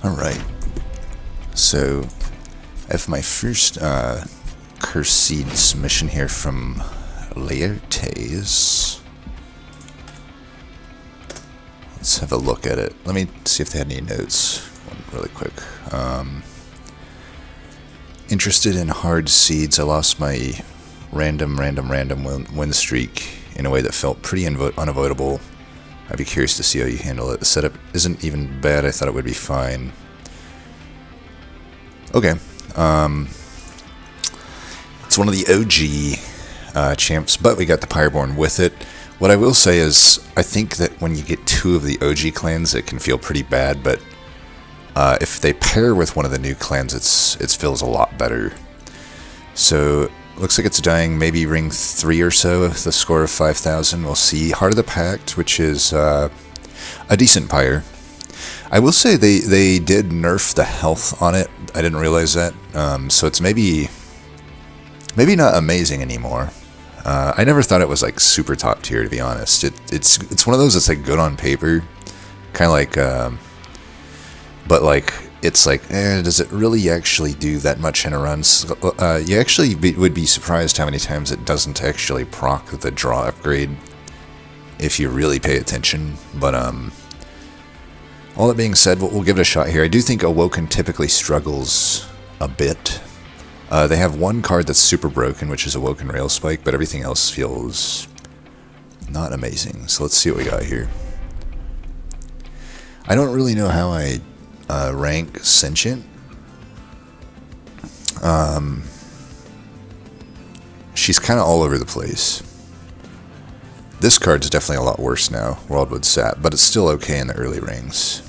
Alright. So, I have my first Curse Seed submission here from Laertes. Let's have a look at it. Let me see if they had any notes. One really quick. Interested in hard seeds. I lost my random win streak in a way that felt pretty unavoidable. I'd be curious to see how you handle it. The setup isn't even bad. I thought it would be fine. Okay. It's one of the OG champs, but we got the Pyreborn with it. What I will say is, I think that when you get two of the OG clans, it can feel pretty bad, but if they pair with one of the new clans, it feels a lot better. So, looks like it's dying maybe ring 3 or so with the score of 5,000. We'll see. Heart of the Pact, which is a decent pyre. I will say they did nerf the health on it. I didn't realize that. So it's maybe not amazing anymore. I never thought it was like super top tier, to be honest. It's one of those that's like good on paper, kind of like, but like it's like, does it really actually do that much in a run? You actually would be surprised how many times it doesn't actually proc the draw upgrade if you really pay attention. But all that being said, we'll give it a shot here. I do think Awoken typically struggles a bit. They have one card that's super broken, which is Awoken Rail Spike, but everything else feels not amazing. So let's see what we got here. I don't really know how I rank Sentient. She's kind of all over the place. This card's definitely a lot worse now, Worldwood Sap, but it's still okay in the early rings.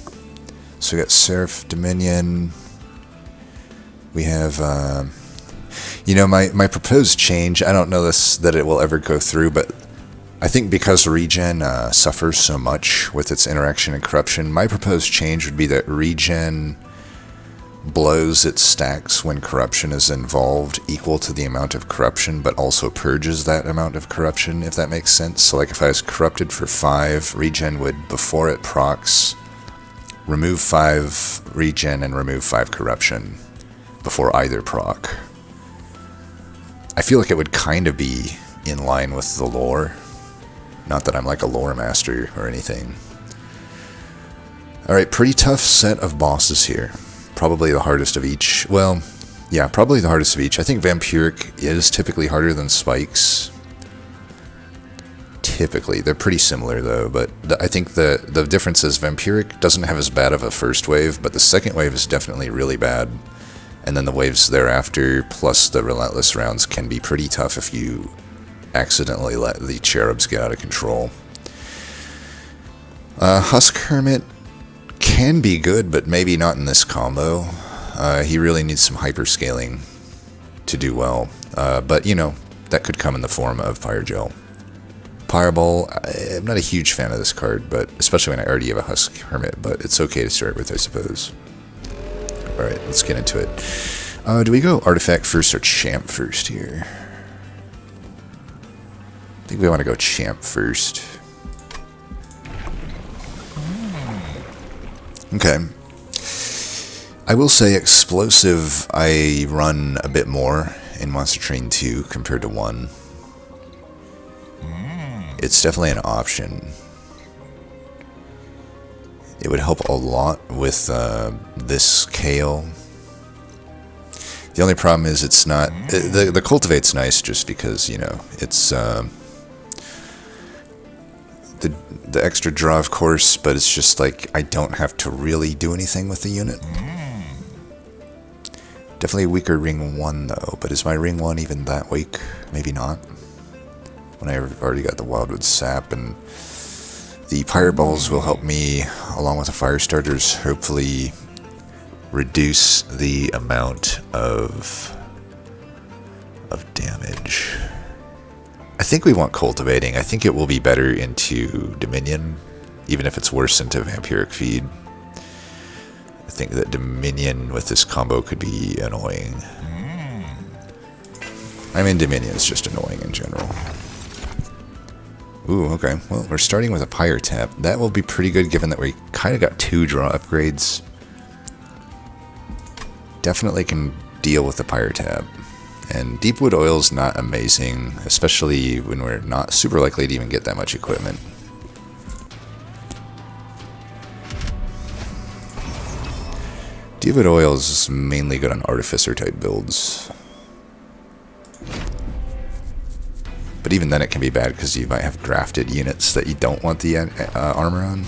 So we got Seraph Dominion. We have, you know, my proposed change, I don't know that it will ever go through, but I think because Regen suffers so much with its interaction and corruption, my proposed change would be that Regen blows its stacks when corruption is involved equal to the amount of corruption, but also purges that amount of corruption, if that makes sense. So like if I was corrupted for 5, Regen would, before it procs, remove 5 Regen and remove 5 corruption before either proc. I feel like it would kind of be in line with the lore. Not that I'm like a lore master or anything. Alright, pretty tough set of bosses here. Probably the hardest of each. Well, yeah, probably the hardest of each. I think Vampiric is typically harder than Spikes. Typically. They're pretty similar though, but I think the difference is Vampiric doesn't have as bad of a first wave, but the second wave is definitely really bad. And then the waves thereafter, plus the Relentless rounds, can be pretty tough if you accidentally let the cherubs get out of control. Husk Hermit can be good, but maybe not in this combo. He really needs some hyperscaling to do well. But, you know, that could come in the form of Fire Gel. Pyreball, I'm not a huge fan of this card, but especially when I already have a Husk Hermit, but it's okay to start with, I suppose. Alright, let's get into it. Do we go Artifact first or Champ first here? I think we want to go Champ first. Okay. I will say Explosive I run a bit more in Monster Train 2 compared to 1. It's definitely an option. It would help a lot with this Kale. The only problem is it's not... The Cultivate's nice just because, you know, it's... The extra draw, of course, but it's just like I don't have to really do anything with the unit. Definitely a weaker Ring 1, though. But is my Ring 1 even that weak? Maybe not. When I've already got the Wildwood Sap, and the Pyreballs will help me, along with the Fire Starters, hopefully reduce the amount of damage. I think we want Cultivating. I think it will be better into Dominion, even if it's worse into Vampiric Feed. I think that Dominion with this combo could be annoying. I mean, Dominion is just annoying in general. Ooh, okay. Well, we're starting with a Pyretap. That will be pretty good given that we kind of got 2 draw upgrades. definitely can deal with the Pyretap. And Deepwood Oil is not amazing, especially when we're not super likely to even get that much equipment. Deepwood Oil is mainly good on Artificer type builds. But even then it can be bad because you might have grafted units that you don't want the armor on.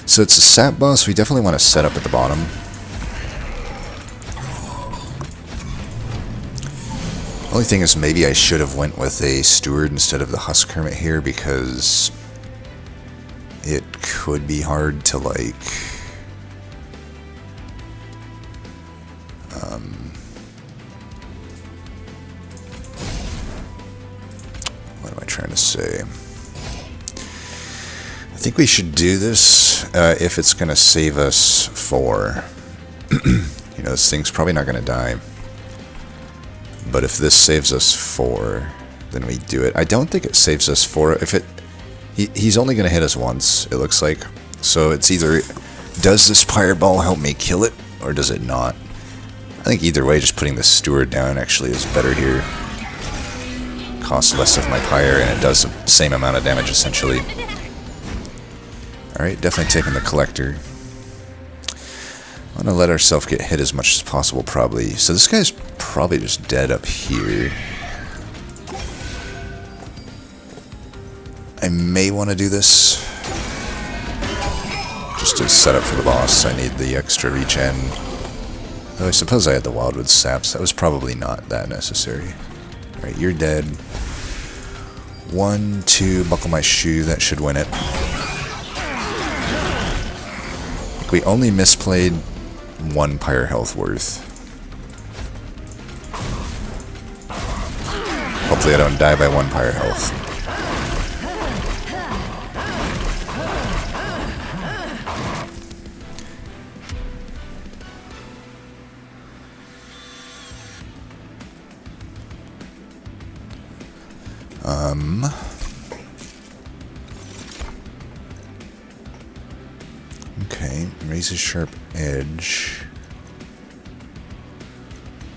So it's a sap boss we definitely want to set up at the bottom. Only thing is maybe I should have went with a steward instead of the husk hermit here because it could be hard to like what am I trying to say? I think we should do this if it's going to save us 4. You know, this thing's probably not going to die. But if this saves us 4, then we do it. I don't think it saves us 4. If it, he's only going to hit us once, it looks like. So it's either, does this Pyreball help me kill it, or does it not? I think either way, just putting the steward down actually is better here. Costs less of my pyre, and it does the same amount of damage, essentially. Alright, definitely taking the collector. I'm going to let ourselves get hit as much as possible, probably. So this guy's probably just dead up here. I may want to do this. Just to set up for the boss, I need the extra regen. Though I suppose I had the Wildwood Saps. That was probably not that necessary. Alright, you're dead. 1, 2, buckle my shoe. That should win it. We only misplayed 1 pyre health worth. Hopefully I don't die by 1 pyre health. Okay, razor sharp edge.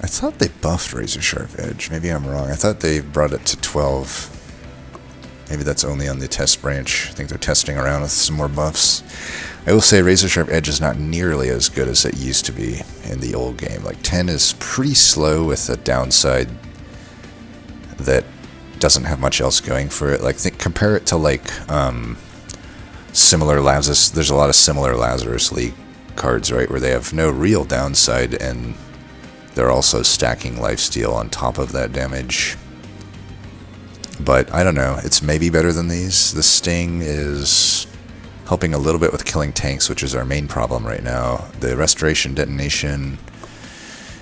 I thought they buffed razor sharp edge. Maybe I'm wrong. I thought they brought it to 12. Maybe that's only on the test branch. I think they're testing around with some more buffs. I will say razor sharp edge is not nearly as good as it used to be in the old game. Like 10 is pretty slow with a downside that doesn't have much else going for it. Like compare it to like similar Lazarus. There's a lot of similar Lazarus League cards, right, where they have no real downside and they're also stacking lifesteal on top of that damage. But I don't know, it's maybe better than these. The Sting is helping a little bit with killing tanks, which is our main problem right now. The Restoration Detonation,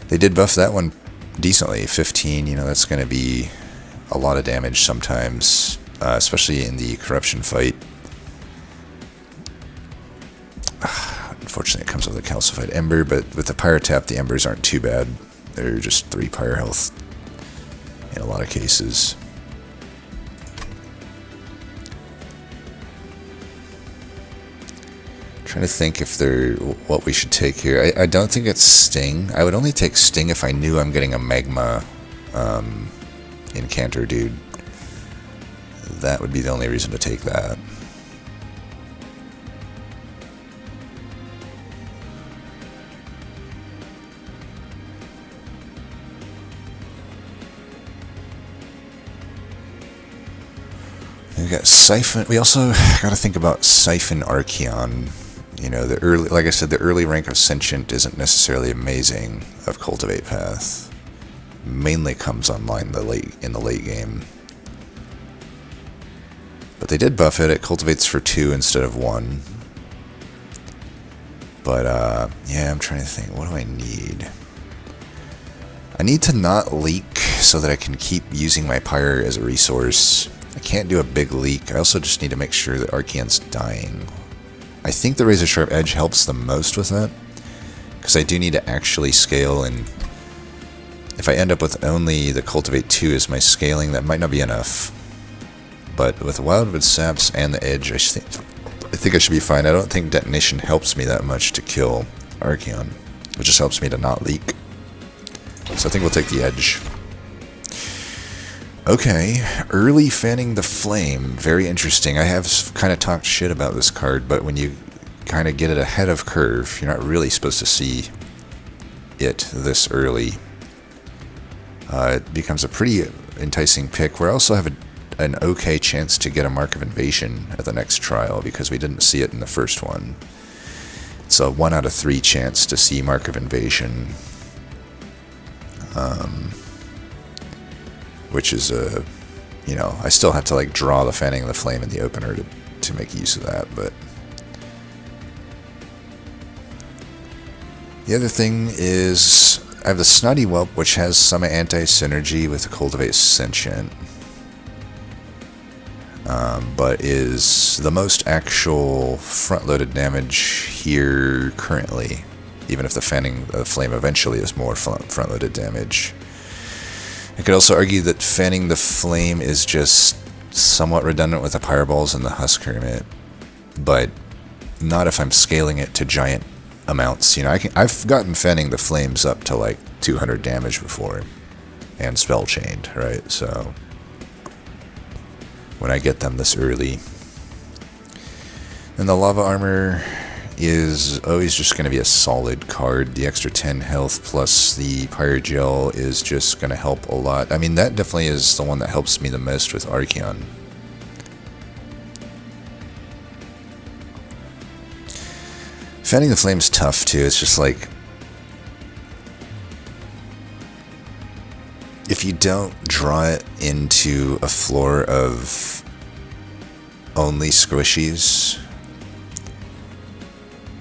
they did buff that one decently. 15, you know, that's going to be a lot of damage sometimes, especially in the corruption fight. Unfortunately, it comes with a calcified ember, but with the Pyretap, the embers aren't too bad. They're just 3 pyre health in a lot of cases. Trying to think if they're what we should take here. I don't think it's Sting. I would only take Sting if I knew I'm getting a Magma Incanter dude. That would be the only reason to take that. We got Siphon. We also got to think about Siphon Archeon. You know, the early, like I said, the early rank of Sentient isn't necessarily amazing of Cultivate Path. Mainly comes online in the late game. But they did buff it. It cultivates for 2 instead of 1. But yeah, I'm trying to think. What do I need? I need to not leak so that I can keep using my Pyre as a resource. I can't do a big leak. I also just need to make sure that Archeon's dying. I think the Razor Sharp Edge helps the most with that, because I do need to actually scale, and if I end up with only the Cultivate 2 as my scaling, that might not be enough. But with Wildwood Saps and the Edge, I think I should be fine. I don't think Detonation helps me that much to kill Archeon. which just helps me to not leak. So I think we'll take the edge. Okay, early fanning the flame. Very interesting. I have kind of talked shit about this card, but when you kind of get it ahead of curve, you're not really supposed to see it this early. It becomes a pretty enticing pick. We also have an okay chance to get a Mark of Invasion at the next trial because we didn't see it in the first one. It's a 1 out of 3 chance to see Mark of Invasion. Which is you know, I still have to like draw the fanning of the flame in the opener to make use of that, but the other thing is I have the Snotty Whelp, which has some anti-synergy with the Cultivate Sentient, but is the most actual front-loaded damage here currently, even if the fanning of the flame eventually is more front-loaded damage. I could also argue that fanning the flame is just somewhat redundant with the Pyreballs and the Husk Hermit, but not if I'm scaling it to giant amounts. You know, I've gotten fanning the flames up to like 200 damage before, and spell chained, right? So when I get them this early, and the Lava Armor is always just going to be a solid card. The extra 10 health plus the Pyrogel is just going to help a lot. I mean, that definitely is the one that helps me the most with Archeon. Fanning the Flame's tough too. It's just like, if you don't draw it into a floor of only squishies,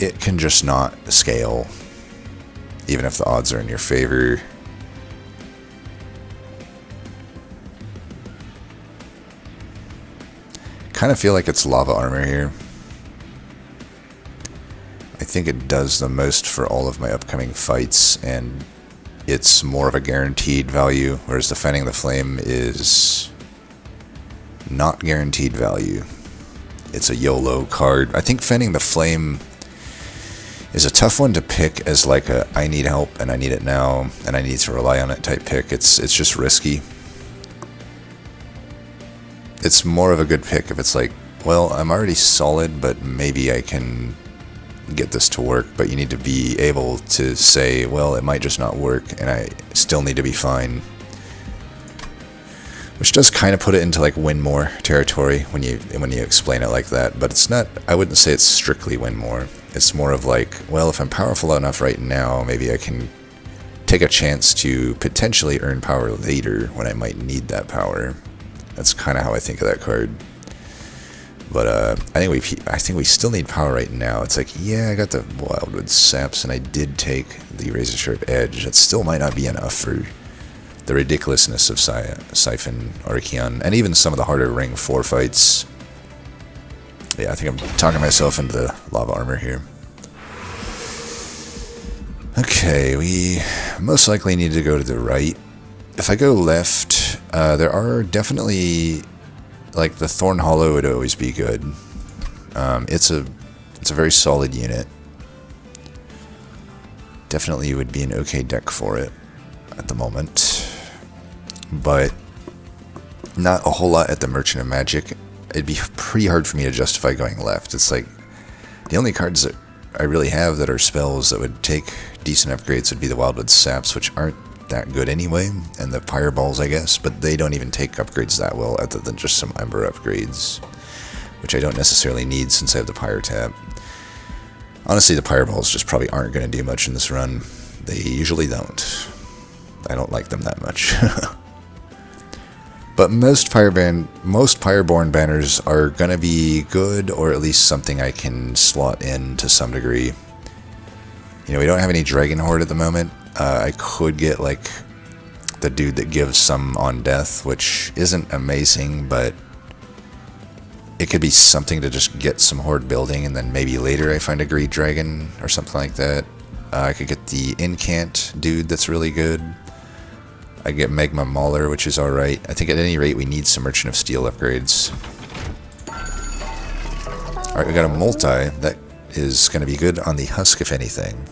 it can just not scale, even if the odds are in your favor. Kind of feel like it's Lava Armor here. I think it does the most for all of my upcoming fights, and it's more of a guaranteed value, whereas the Fanning the Flame is not guaranteed value. It's a YOLO card. I think Fanning the Flame is a tough one to pick as like a I need help and I need it now and I need to rely on it type pick. It's just risky. It's more of a good pick if it's like, well, I'm already solid, but maybe I can get this to work, but you need to be able to say, well, it might just not work and I still need to be fine. Which does kind of put it into like win more territory when you explain it like that, but it's not, I wouldn't say it's strictly win more. It's more of like, well, if I'm powerful enough right now, maybe I can take a chance to potentially earn power later when I might need that power. That's kind of how I think of that card. But I think we still need power right now. It's like, yeah, I got the Wildwood Saps and I did take the Razor Sharp Edge. That still might not be enough for the ridiculousness of Siphon, Archeon, and even some of the harder Ring 4 fights. Yeah, I think I'm talking myself into the Lava Armor here. Okay, we most likely need to go to the right. If I go left, there are definitely, like, the Thorn Hollow would always be good. It's a very solid unit. Definitely would be an okay deck for it at the moment. But not a whole lot at the Merchant of Magic. It'd be pretty hard for me to justify going left. It's like, the only cards that I really have that are spells that would take decent upgrades would be the Wildwood Saps, which aren't that good anyway, and the Pyreballs, I guess, but they don't even take upgrades that well, other than just some Ember upgrades, which I don't necessarily need since I have the Pyretap. Honestly, the Pyreballs just probably aren't going to do much in this run. They usually don't. I don't like them that much. But most Pyreborn banners are going to be good, or at least something I can slot in to some degree. You know, we don't have any Dragon Horde at the moment. I could get, like, the dude that gives some on death, which isn't amazing, but it could be something to just get some Horde building, and then maybe later I find a Greed Dragon or something like that. I could get the Incant dude that's really good. I get Magma Mauler, which is alright. I think at any rate we need some Merchant of Steel upgrades. Alright, we got a multi. That is going to be good on the Husk, if anything.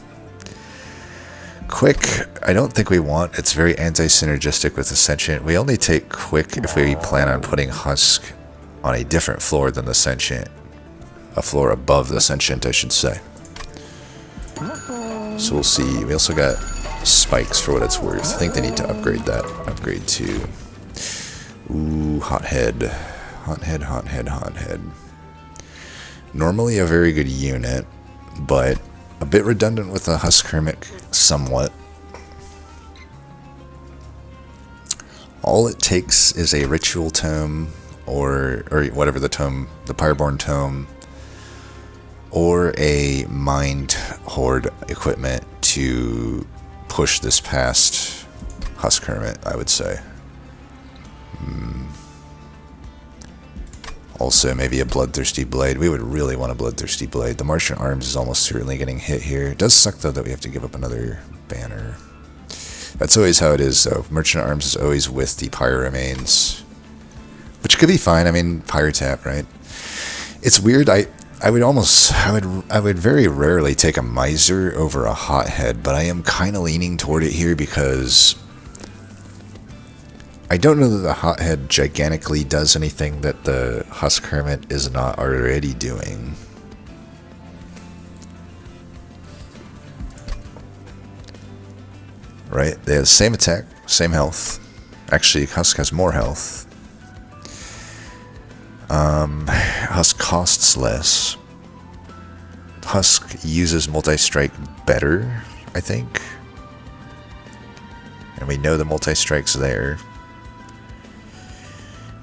Quick, I don't think we want. It's very anti-synergistic with the Sentient. We only take Quick if we plan on putting Husk on a different floor than the Sentient. A floor above the Sentient, I should say. So we'll see. We also got spikes for what it's worth. I think they need to upgrade that. Upgrade to... Ooh, Hothead. Hothead, Hothead, Hothead. Normally a very good unit, but a bit redundant with the Husk Hermit somewhat. All it takes is a Ritual Tome, or whatever the tome, the Pyreborn Tome, or a Mind Horde equipment to push this past Husk Hermit, I would say. Also, maybe a Bloodthirsty Blade. We would really want a Bloodthirsty Blade. The Martian Arms is almost certainly getting hit here. It does suck, though, that we have to give up another banner. That's always how it is, though. Merchant Arms is always with the Pyre Remains. Which could be fine. I mean, Pyretap, right? It's weird. I would very rarely take a Miser over a Hothead, but I am kind of leaning toward it here because I don't know that the Hothead gigantically does anything that the Husk Hermit is not already doing. Right? They have the same attack, same health. Actually, Husk has more health. Husk costs less. Husk uses multi-strike better, I think. And we know the multi-strike's there.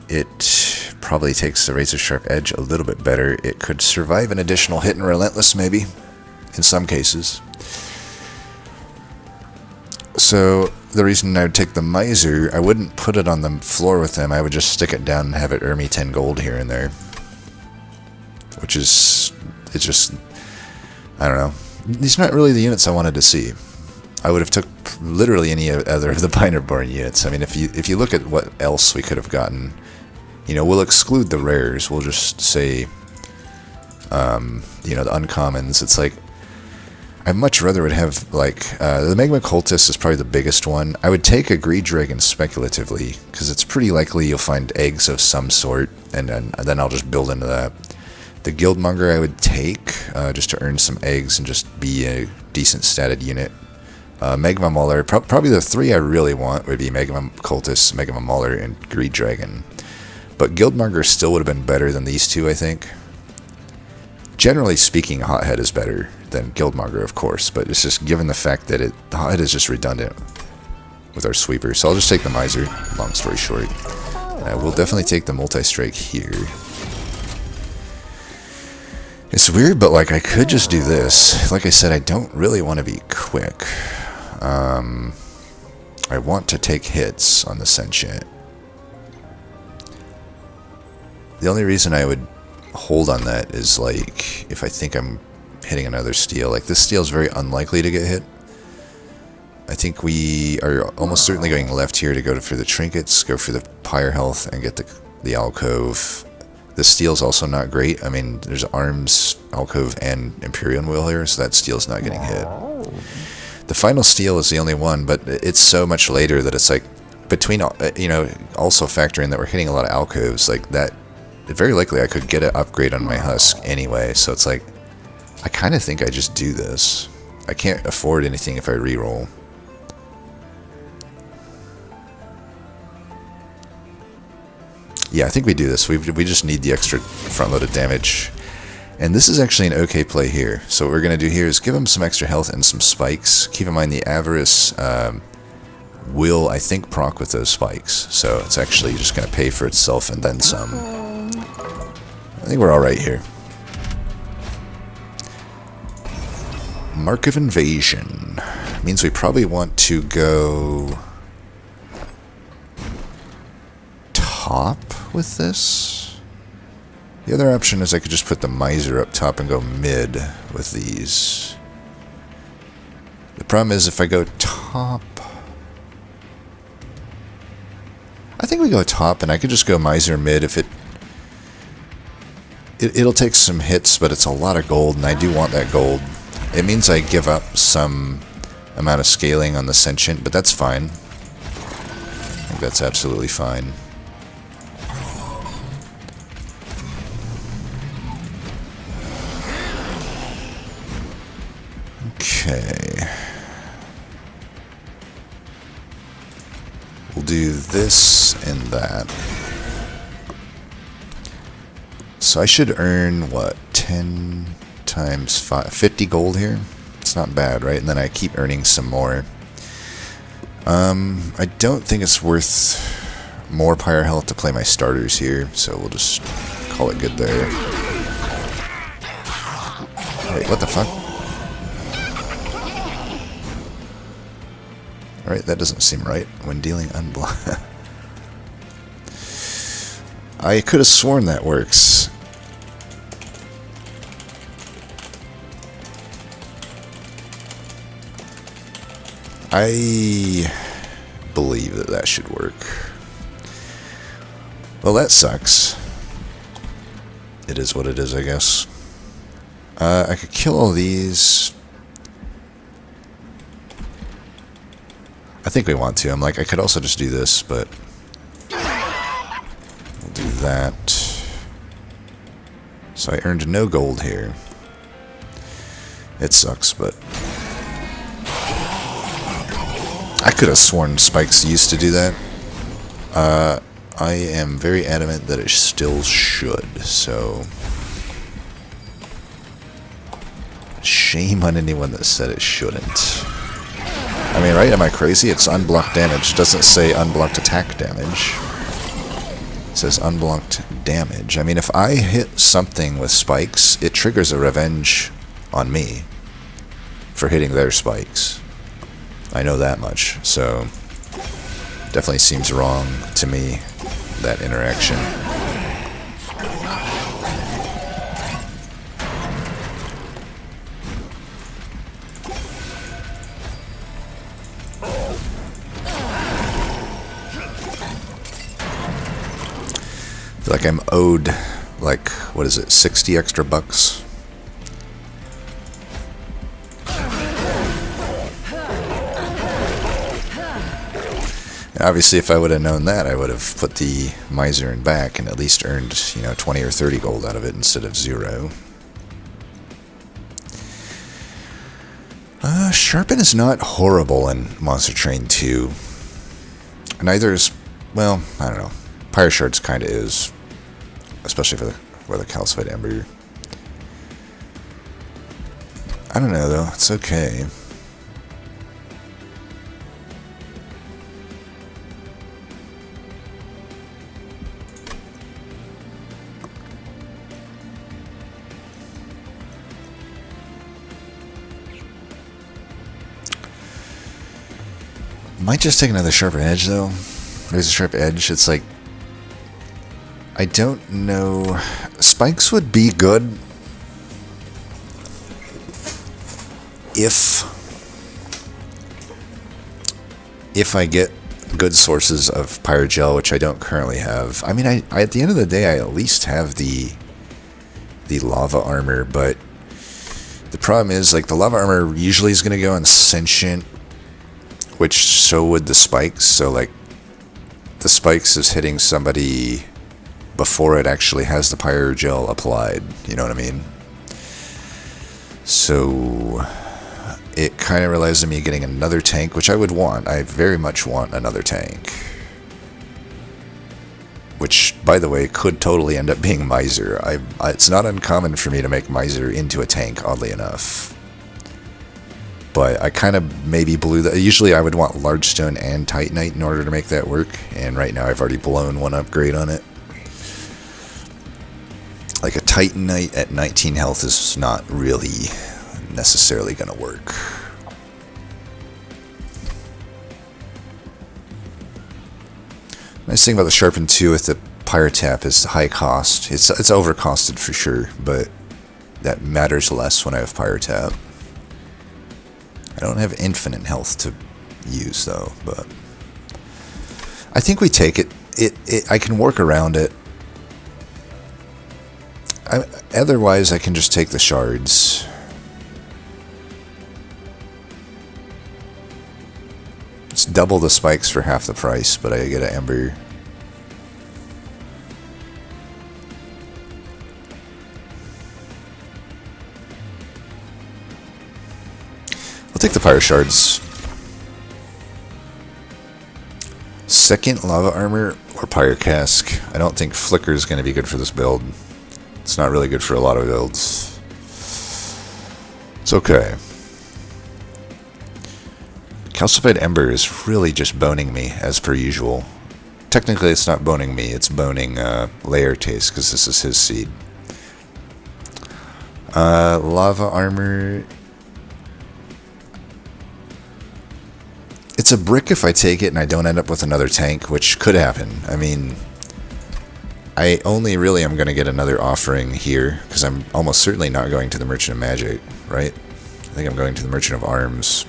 It probably takes the Razor Sharp Edge a little bit better. It could survive an additional hit in Relentless, maybe, in some cases. So the reason I would take the Miser, I wouldn't put it on the floor with them. I would just stick it down and have it earn me 10 gold here and there. Which is, it's just, I don't know. These are not really the units I wanted to see. I would have took literally any other of the Pyreborn units. I mean, if you look at what else we could have gotten, you know, we'll exclude the rares. We'll just say, you know, the uncommons. It's like, I much rather would have, like, the Magma Cultist is probably the biggest one. I would take a Greed Dragon speculatively, because it's pretty likely you'll find eggs of some sort, and then I'll just build into that. The Guildmonger I would take, just to earn some eggs and just be a decent statted unit. Magma Mauler, probably the three I really want would be Magma Cultist, Magma Mauler, and Greed Dragon. But Guildmonger still would have been better than these two, I think. Generally speaking, Hothead is better than Guildmonger, of course, but it's just given the fact that the Hothead is just redundant with our sweeper. So I'll just take the Miser, long story short. And I will definitely take the Multi-Strike here. It's weird, but like I could just do this. Like I said, I don't really want to be quick. I want to take hits on the Sentient. The only reason I would hold on that is like if I think I'm hitting another steel. Like this steel is very unlikely to get hit. I think we are almost certainly going left here to go for the trinkets, go for the Pyre health, and get the alcove. The steel's also not great. I mean, there's arms, alcove, and Imperial Wheel here, so that steel's not getting hit. The final steel is the only one, but it's so much later that it's like between, you know, also factoring that we're hitting a lot of alcoves, like that, very likely I could get an upgrade on my Husk anyway, so it's like, I kind of think I just do this. I can't afford anything if I reroll. Yeah, I think we do this. We just need the extra front-loaded damage. And this is actually an okay play here. So what we're going to do here is give him some extra health and some spikes. Keep in mind the Avarice will, I think, proc with those spikes. So it's actually just going to pay for itself and then some. I think we're alright here. Mark of Invasion. Means we probably want to go top with this. The other option is I could just put the Miser up top and go mid with these. The problem is if I go top, I think we go top and I could just go Miser mid if it'll take some hits, but it's a lot of gold and I do want that gold. It means I give up some amount of scaling on the Sentient, but that's fine. I think that's absolutely fine. Okay. We'll do this and that. So I should earn, what, 10 times 5, 50 gold here? It's not bad, right? And then I keep earning some more. I don't think it's worth more pyre health to play my starters here, so we'll just call it good there. Wait, what the fuck? Alright, that doesn't seem right. When dealing unblock... I could have sworn that works. I believe that that should work. Well, that sucks. It is what it is, I guess. I could kill all these. I think we want to. I'm like, I could also just do this, but we'll do that. So I earned no gold here. It sucks, but I could have sworn spikes used to do that. I am very adamant that it still should, so shame on anyone that said it shouldn't. I mean, right? Am I crazy? It's unblocked damage. It doesn't say unblocked attack damage. It says unblocked damage. I mean, if I hit something with spikes, it triggers a revenge on me for hitting their spikes. I know that much, so definitely seems wrong to me, that interaction. I feel like I'm owed, like, what is it, 60 extra bucks? Obviously, if I would have known that, I would have put the miser in back and at least earned, 20 or 30 gold out of it instead of 0. Sharpen is not horrible in Monster Train 2. Neither is, well, I don't know. Pyre Shards kind of is, especially for the Calcified Ember. I don't know, though. It's okay. Might just take another sharper edge, though. There's a sharp edge. It's like, I don't know. Spikes would be good if I get good sources of Pyrogel, which I don't currently have. I mean, I at the end of the day, I at least have the lava armor, but the problem is, like, the lava armor usually is going to go on Sentient, which so would the spikes. So, like, the spikes is hitting somebody before it actually has the Pyrogel applied. You know what I mean? So it kind of relies on me getting another tank, which I would want. I very much want another tank. Which, by the way, could totally end up being Miser. It's not uncommon for me to make Miser into a tank, oddly enough. But I kind of maybe blew that. Usually I would want Largestone and Titanite in order to make that work. And right now I've already blown one upgrade on it. Like a Titanite at 19 health is not really necessarily going to work. Nice thing about the Sharpen 2 with the Pyretap is the high cost. It's overcosted for sure, but that matters less when I have Pyretap. I don't have infinite health to use, though, but I think we take it. I can work around it. Otherwise, I can just take the shards. It's double the spikes for half the price, but I get an ember. I'll take the Pyre Shards. Second Lava Armor or Pyre Cask. I don't think Flicker is going to be good for this build. It's not really good for a lot of builds. It's okay. Calcified Ember is really just boning me, as per usual. Technically, it's not boning me, it's boning Layer Taste, because this is his seed. Lava Armor. It's a brick if I take it and I don't end up with another tank, which could happen. I mean, I only really am going to get another offering here, because I'm almost certainly not going to the Merchant of Magic, right? I think I'm going to the Merchant of Arms.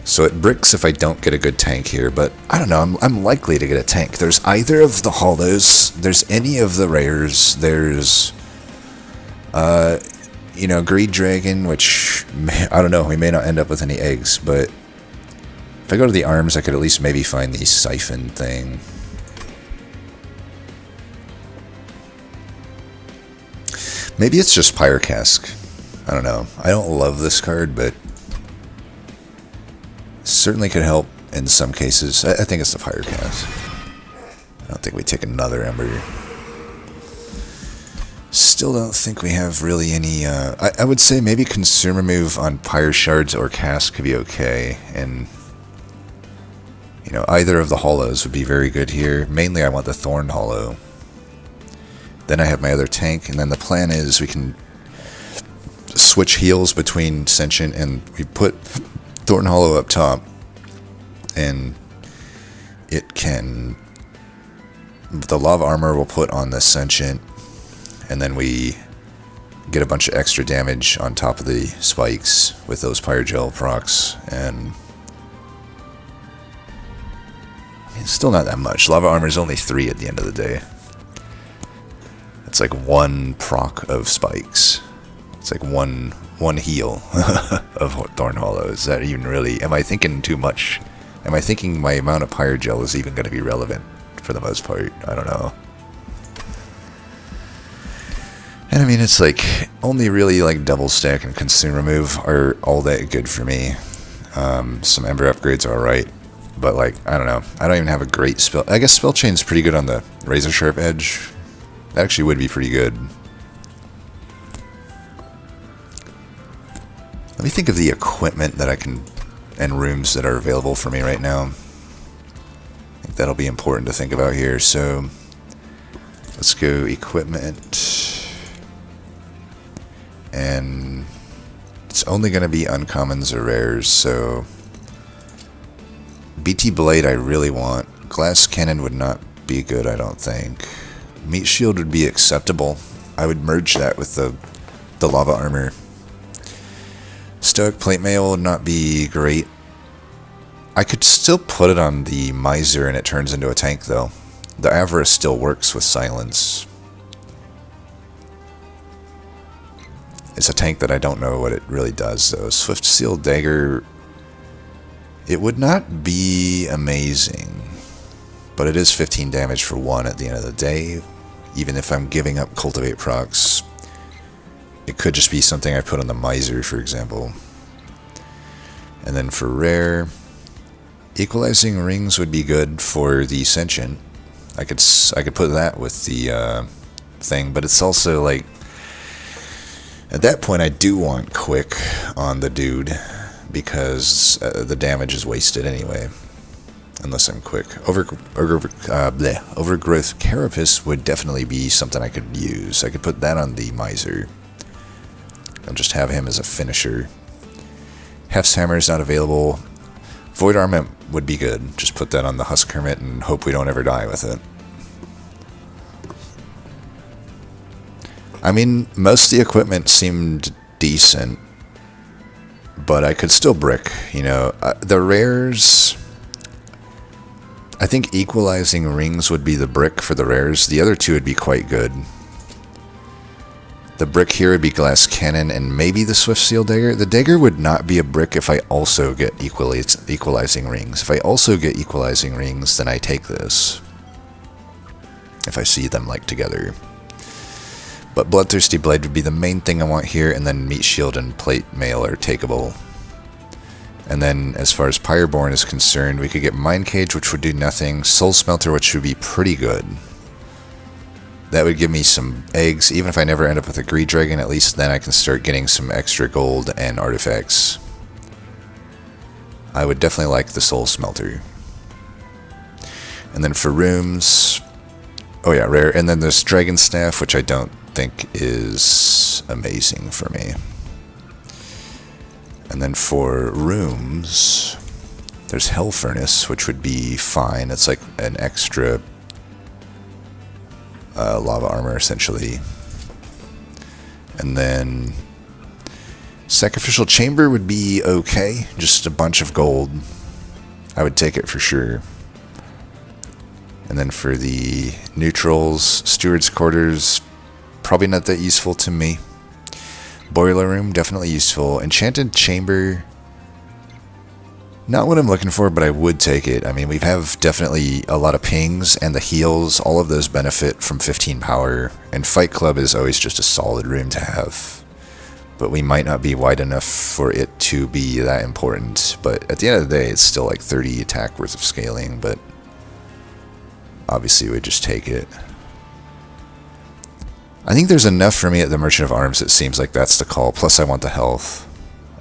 So it bricks if I don't get a good tank here, but I don't know, I'm likely to get a tank. There's either of the hollows, there's any of the rares, there's, you know, Greed Dragon, which, I don't know, we may not end up with any eggs, but if I go to the Arms, I could at least maybe find the Siphon thing. Maybe it's just Pyre Cask. I don't know. I don't love this card, but certainly could help in some cases. I think it's the Pyre Cask. I don't think we take another Ember. Still don't think we have really any... I would say maybe Consumer Move on Pyre Shards or Cask could be okay. And, you know, either of the Hollows would be very good here. Mainly I want the Thorn Hollow. Then I have my other tank. And then the plan is we can switch heals between Sentient and we put Thorn Hollow up top. And it can... The Lava Armor will put on the Sentient. And then we get a bunch of extra damage on top of the spikes with those Pyrogel procs, and I mean, it's still not that much. Lava Armor is only 3 at the end of the day. It's like 1 proc of spikes. It's like one heal of Thorn Hollow. Is that even really... Am I thinking too much? Am I thinking my amount of Pyrogel is even going to be relevant for the most part? I don't know. And I mean, it's like, only really like double stack and consumer move are all that good for me. Some Ember upgrades are alright, but like, I don't know. I don't even have a great spell. I guess Spell Chain's pretty good on the Razor Sharp Edge. That actually would be pretty good. Let me think of the equipment that I can, and rooms that are available for me right now. I think that'll be important to think about here. So, let's go equipment. And it's only going to be uncommons or rares, so BT Blade I really want. Glass Cannon would not be good, I don't think. Meat Shield would be acceptable. I would merge that with the Lava Armor. Stoic Plate Mail would not be great. I could still put it on the Miser and it turns into a tank, though. The Avarice still works with Silence. It's a tank that I don't know what it really does, though. Swift Steel Dagger, it would not be amazing, but it is 15 damage for 1 at the end of the day. Even if I'm giving up Cultivate procs, it could just be something I put on the Miser, for example. And then for rare, Equalizing Rings would be good for the Sentient. I could put that with the thing, but it's also like, at that point, I do want Quick on the dude, because the damage is wasted anyway, unless I'm quick. Overgrowth Carapace would definitely be something I could use. I could put that on the Miser. I'll just have him as a finisher. Hef's Hammer is not available. Void Armament would be good. Just put that on the Husk Hermit and hope we don't ever die with it. I mean, most of the equipment seemed decent, but I could still brick, you know. The rares, I think Equalizing Rings would be the brick for the rares. The other two would be quite good. The brick here would be glass cannon and maybe the swift steel dagger. The dagger would not be a brick if I also get equalizing rings. If I also get equalizing rings, then I take this. If I see them like together. But Bloodthirsty Blade would be the main thing I want here, and then Meat Shield and Plate Mail are takeable. And then as far as Pyreborn is concerned, we could get Mind Cage, which would do nothing. Soul Smelter, which would be pretty good. That would give me some eggs. Even if I never end up with a Greed Dragon, at least then I can start getting some extra gold and artifacts. I would definitely like the Soul Smelter. And then for rooms... Oh yeah, rare. And then this Dragon Staff, which I don't think is amazing for me. And then for rooms... There's Hell Furnace, which would be fine. It's like an extra... lava armor, essentially. And then Sacrificial Chamber would be okay. Just a bunch of gold. I would take it for sure. And then for the neutrals, Steward's Quarters, probably not that useful to me. Boiler Room, definitely useful. Enchanted Chamber, not what I'm looking for, but I would take it. I mean, we have definitely a lot of pings, and the heals, all of those benefit from 15 power, and Fight Club is always just a solid room to have. But we might not be wide enough for it to be that important. But at the end of the day, it's still like 30 attack worth of scaling, but obviously we just take it. I think there's enough for me at the Merchant of Arms, it seems like that's the call, plus I want the health.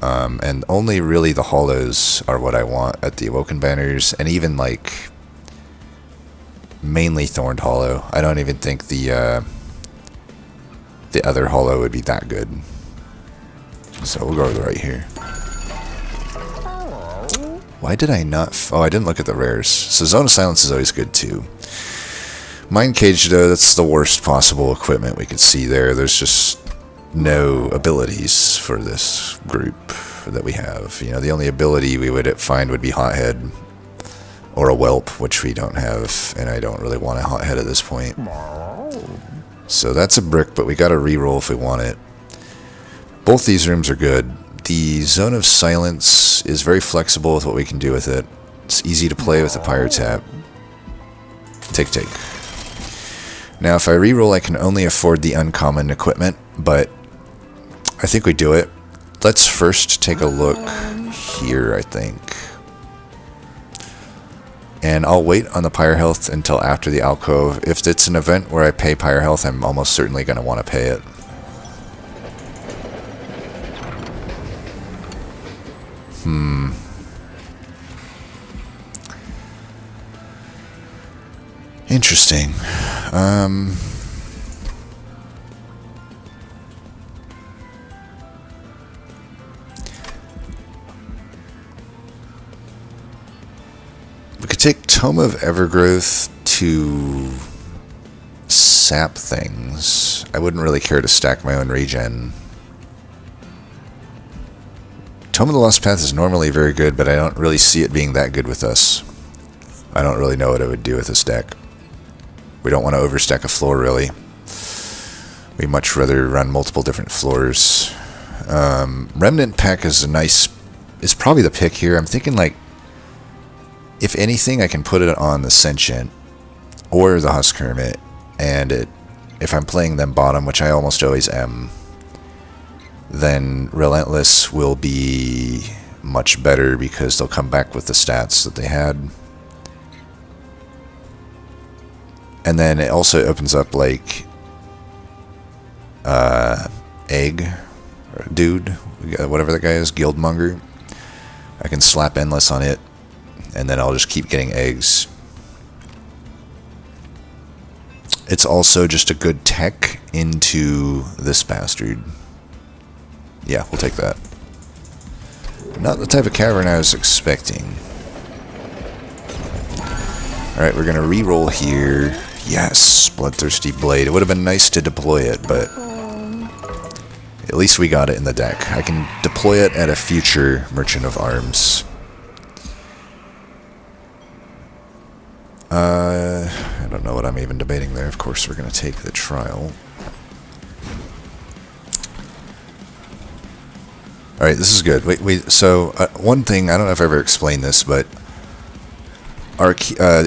And only really the hollows are what I want at the Awoken banners, and even like mainly Thorned Hollow. I don't even think the other hollow would be that good. So we'll go to the right here. Why did I not... Oh, I didn't look at the rares. So Zone of Silence is always good too. Mind Cage though, that's the worst possible equipment we could see there. There's just no abilities for this group that we have. You know, the only ability we would find would be Hothead or a Whelp, which we don't have, and I don't really want a Hothead at this point. So that's a brick, but we got to reroll if we want it. Both these rooms are good. The Zone of Silence is very flexible with what we can do with it. It's easy to play with the Pyretap. Take. Now, if I reroll, I can only afford the uncommon equipment, but I think we do it. Let's first take a look here, I think. And I'll wait on the Pyre Health until after the Alcove. If it's an event where I pay Pyre Health, I'm almost certainly going to want to pay it. Interesting. We could take Tome of Evergrowth to sap things. I wouldn't really care to stack my own regen. Tome of the Lost Path is normally very good, but I don't really see it being that good with us. I don't really know what I would do with this deck. We don't want to overstack a floor, really. We much rather run multiple different floors. Remnant Pack is is probably the pick here. I'm thinking, like, if anything, I can put it on the Sentient or the Husk Hermit, and if I'm playing them bottom, which I almost always am, then Relentless will be much better because they'll come back with the stats that they had. And then it also opens up, like, Egg, or Dude, whatever that guy is, Guildmonger. I can slap Endless on it, and then I'll just keep getting eggs. It's also just a good tech into this bastard. Yeah, we'll take that. Not the type of cavern I was expecting. Alright, we're going to reroll here. Yes, Bloodthirsty Blade. It would have been nice to deploy it, but at least we got it in the deck. I can deploy it at a future Merchant of Arms. I don't know what I'm even debating there. Of course, we're going to take the trial. Alright, this is good. So, one thing, I don't know if I ever explained this, but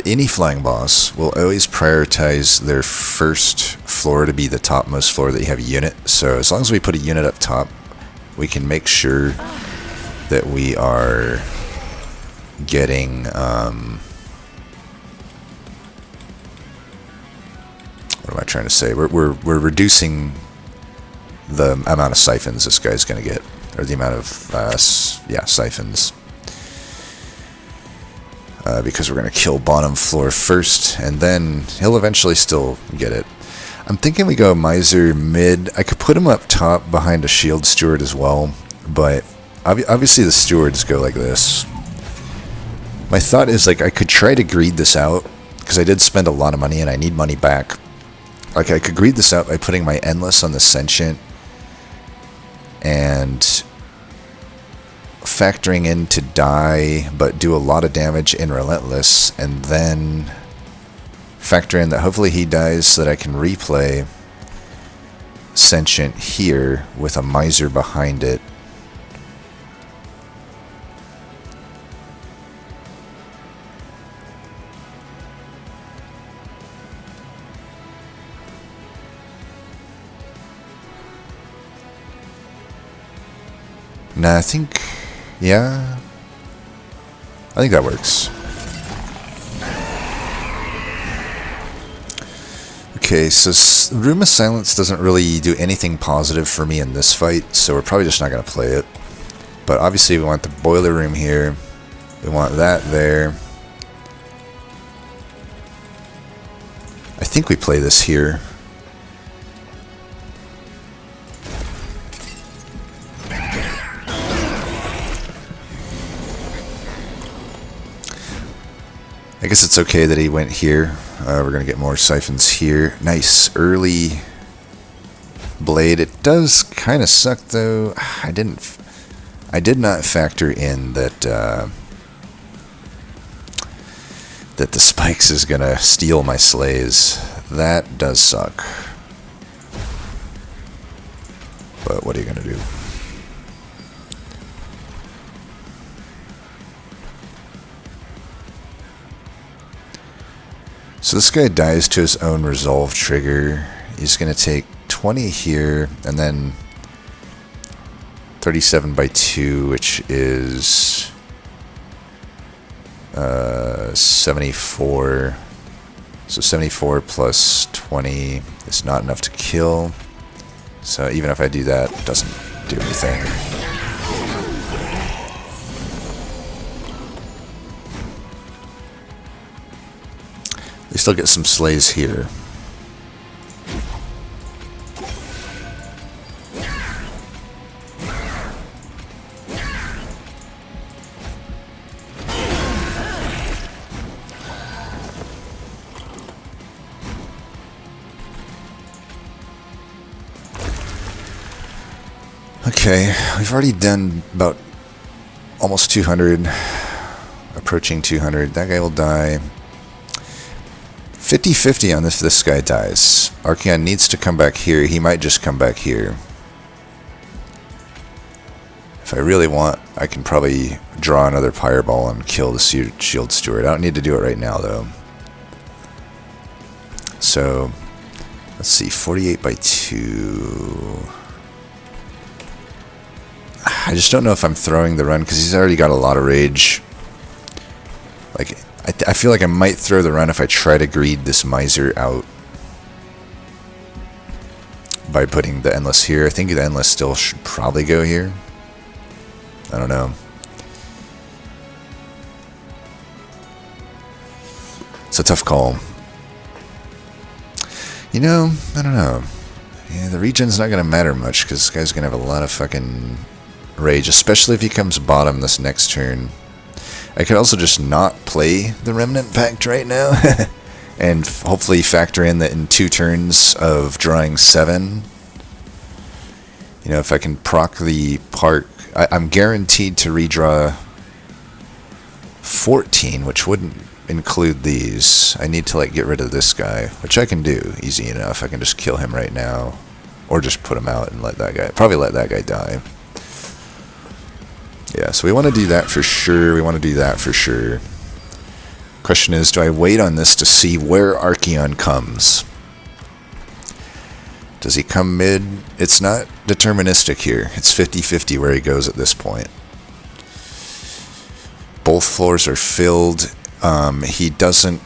any flying boss will always prioritize their first floor to be the topmost floor that you have a unit. So as long as we put a unit up top, we can make sure that we are getting what am I trying to say? We're reducing the amount of siphons this guy's going to get, or the amount of siphons. Because we're going to kill bottom floor first, and then he'll eventually still get it. I'm thinking we go Miser mid. I could put him up top behind a shield steward as well, but obviously the stewards go like this. My thought is, like, I could try to greed this out, because I did spend a lot of money and I need money back. Like, I could greed this out by putting my Endless on the Sentient and factoring in to die but do a lot of damage in Relentless, and then factor in that hopefully he dies so that I can replay Sentient here with a Miser behind it. Nah, I think... yeah, I think that works. Okay, so Room of Silence doesn't really do anything positive for me in this fight, so we're probably just not going to play it. But obviously we want the boiler room here. We want that there. I think we play this here. I guess it's okay that he went here. We're going to get more siphons here. Nice early blade. It does kind of suck though. I did not factor in that that the spikes is going to steal my slays. That does suck. But what are you going to do? So this guy dies to his own resolve trigger. He's going to take 20 here, and then 37 by 2, which is 74. So 74 plus 20 is not enough to kill. So even if I do that, it doesn't do anything. They still get some slays here. Okay, we've already done about almost 200, approaching 200. That guy will die. 50-50 on this guy dies. Archeon needs to come back here. He might just come back here. If I really want, I can probably draw another Pyreball and kill the shield steward. I don't need to do it right now though. So, let's see, 48 by 2. I just don't know if I'm throwing the run because he's already got a lot of rage. Like, I feel like I might throw the run if I try to greed this Miser out by putting the Endless here. I think the Endless still should probably go here. I don't know. It's a tough call. You know, I don't know. Yeah, the regen's not going to matter much because this guy's going to have a lot of fucking rage, especially if he comes bottom this next turn. I could also just not play the Remnant Pact right now and hopefully factor in that in 2 turns of drawing 7. You know, if I can proc the park, I'm guaranteed to redraw 14, which wouldn't include these. I need to like get rid of this guy, which I can do easy enough. I can just kill him right now or just put him out and let that guy, probably let that guy die. Yeah, so we want to do that for sure. We want to do that for sure. Question is, do I wait on this to see where Archeon comes? Does he come mid? It's not deterministic here. It's 50-50 where he goes at this point. Both floors are filled. He doesn't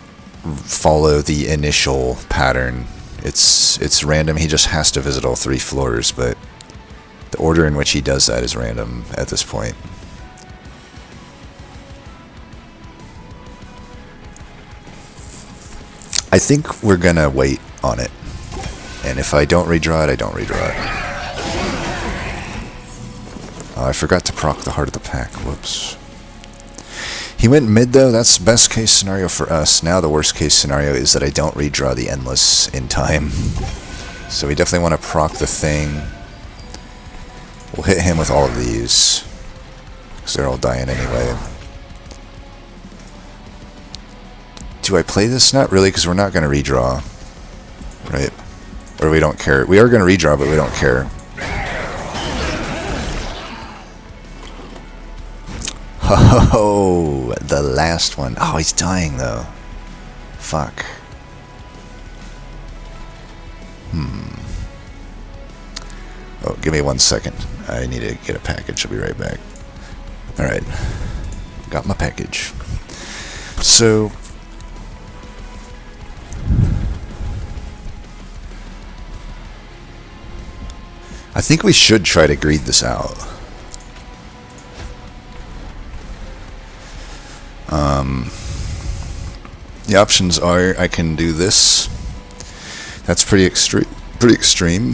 follow the initial pattern. It's random. He just has to visit all 3 floors, but the order in which he does that is random at this point. I think we're gonna wait on it. And if I don't redraw it, I don't redraw it. Oh, I forgot to proc the Heart of the Pack. Whoops. He went mid, though. That's best case scenario for us. Now the worst case scenario is that I don't redraw the Endless in time. So we definitely want to proc the thing. We'll hit him with all of these, because they're all dying anyway. Do I play this? Not really, because we're not going to redraw. Right? Or we don't care. We are going to redraw, but we don't care. Oh, the last one. Oh, he's dying, though. Fuck. Oh, give me 1 second. I need to get a package. I'll be right back. Alright. Got my package. So... I think we should try to greed this out. The options are I can do this. That's pretty extreme.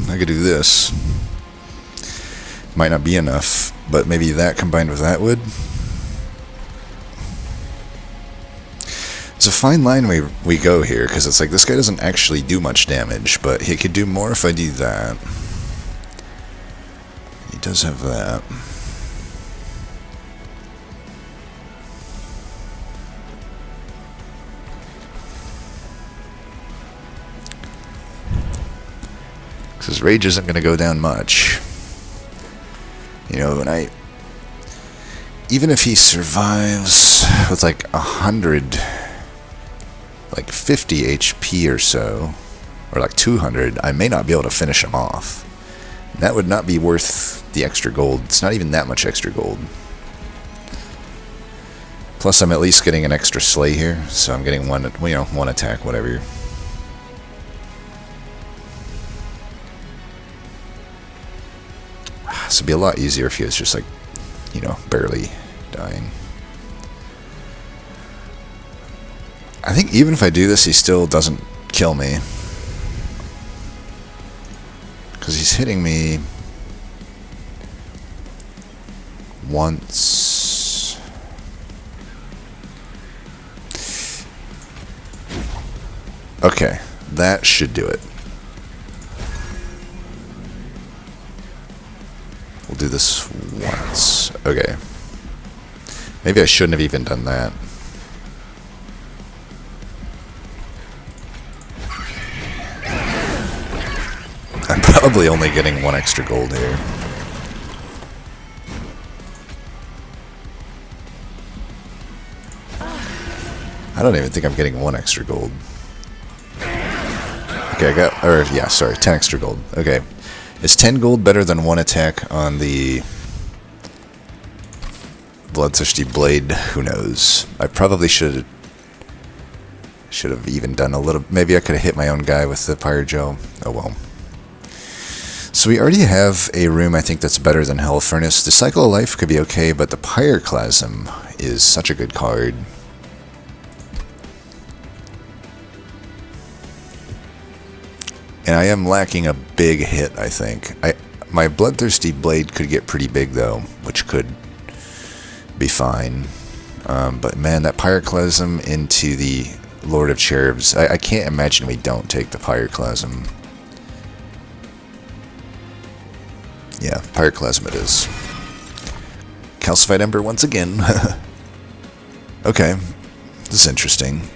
I could do this. Might not be enough, but maybe that combined with that would. It's a fine line we go here, because it's like this guy doesn't actually do much damage, but he could do more if I do that. He does have that. Because his rage isn't going to go down much. You know, and even if he survives with like 100, like 50 HP or so, or like 200, I may not be able to finish him off. That would not be worth the extra gold. It's not even that much extra gold. Plus, I'm at least getting an extra slay here, so I'm getting one attack, whatever. This would be a lot easier if he was just like, you know, barely dying. I think even if I do this, he still doesn't kill me. Because he's hitting me once. Okay, that should do it. We'll do this once. Okay. Maybe I shouldn't have even done that. I'm probably only getting 1 extra gold here. I don't even think I'm getting 1 extra gold. Okay, sorry, 10 extra gold. Okay. Is 10 gold better than 1 attack on the Bloodthirsty Blade? Who knows? I probably should have even done a little... Maybe I could have hit my own guy with the Pyro. Oh well. So we already have a room I think that's better than Hell Furnace. The Cycle of Life could be okay, but the Pyroclasm is such a good card. And I am lacking a big hit, I think. My Bloodthirsty Blade could get pretty big, though, which could be fine. But man, that Pyroclasm into the Lord of Cherubs, I can't imagine we don't take the Pyroclasm. Yeah, Pyroclasm it is. Calcified Ember once again. Okay, this is interesting.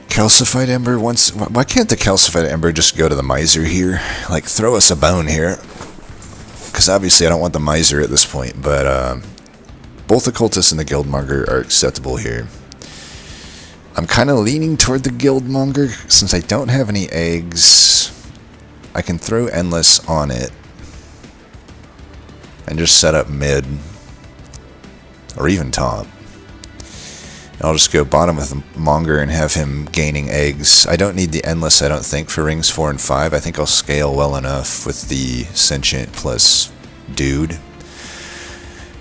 Calcified Ember once... Why can't the Calcified Ember just go to the Miser here? Like, throw us a bone here. because obviously I don't want the Miser at this point, but both the Cultist and the Guildmonger are acceptable here. I'm kind of leaning toward the Guildmonger, since I don't have any eggs. I can throw Endless on it, and just set up mid, or even top. And I'll just go bottom with the Monger and have him gaining eggs. I don't need the Endless, I don't think, for rings 4 and 5. I think I'll scale well enough with the Sentient plus Dude.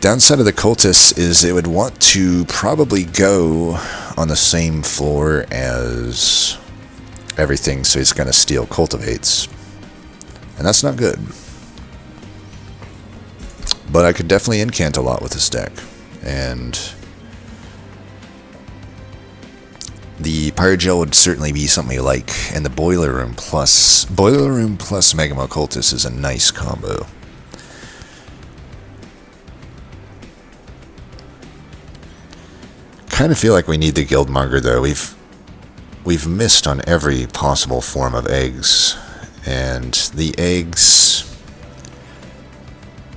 Downside of the Cultist is it would want to probably go on the same floor as everything, so he's going to steal Cultivates. And that's not good. But I could definitely incant a lot with this deck. And the Pyrogel would certainly be something you like. And the Boiler Room plus Megamo Cultist is a nice combo. Kind of feel like we need the Guildmonger though. We've missed on every possible form of eggs, and the eggs,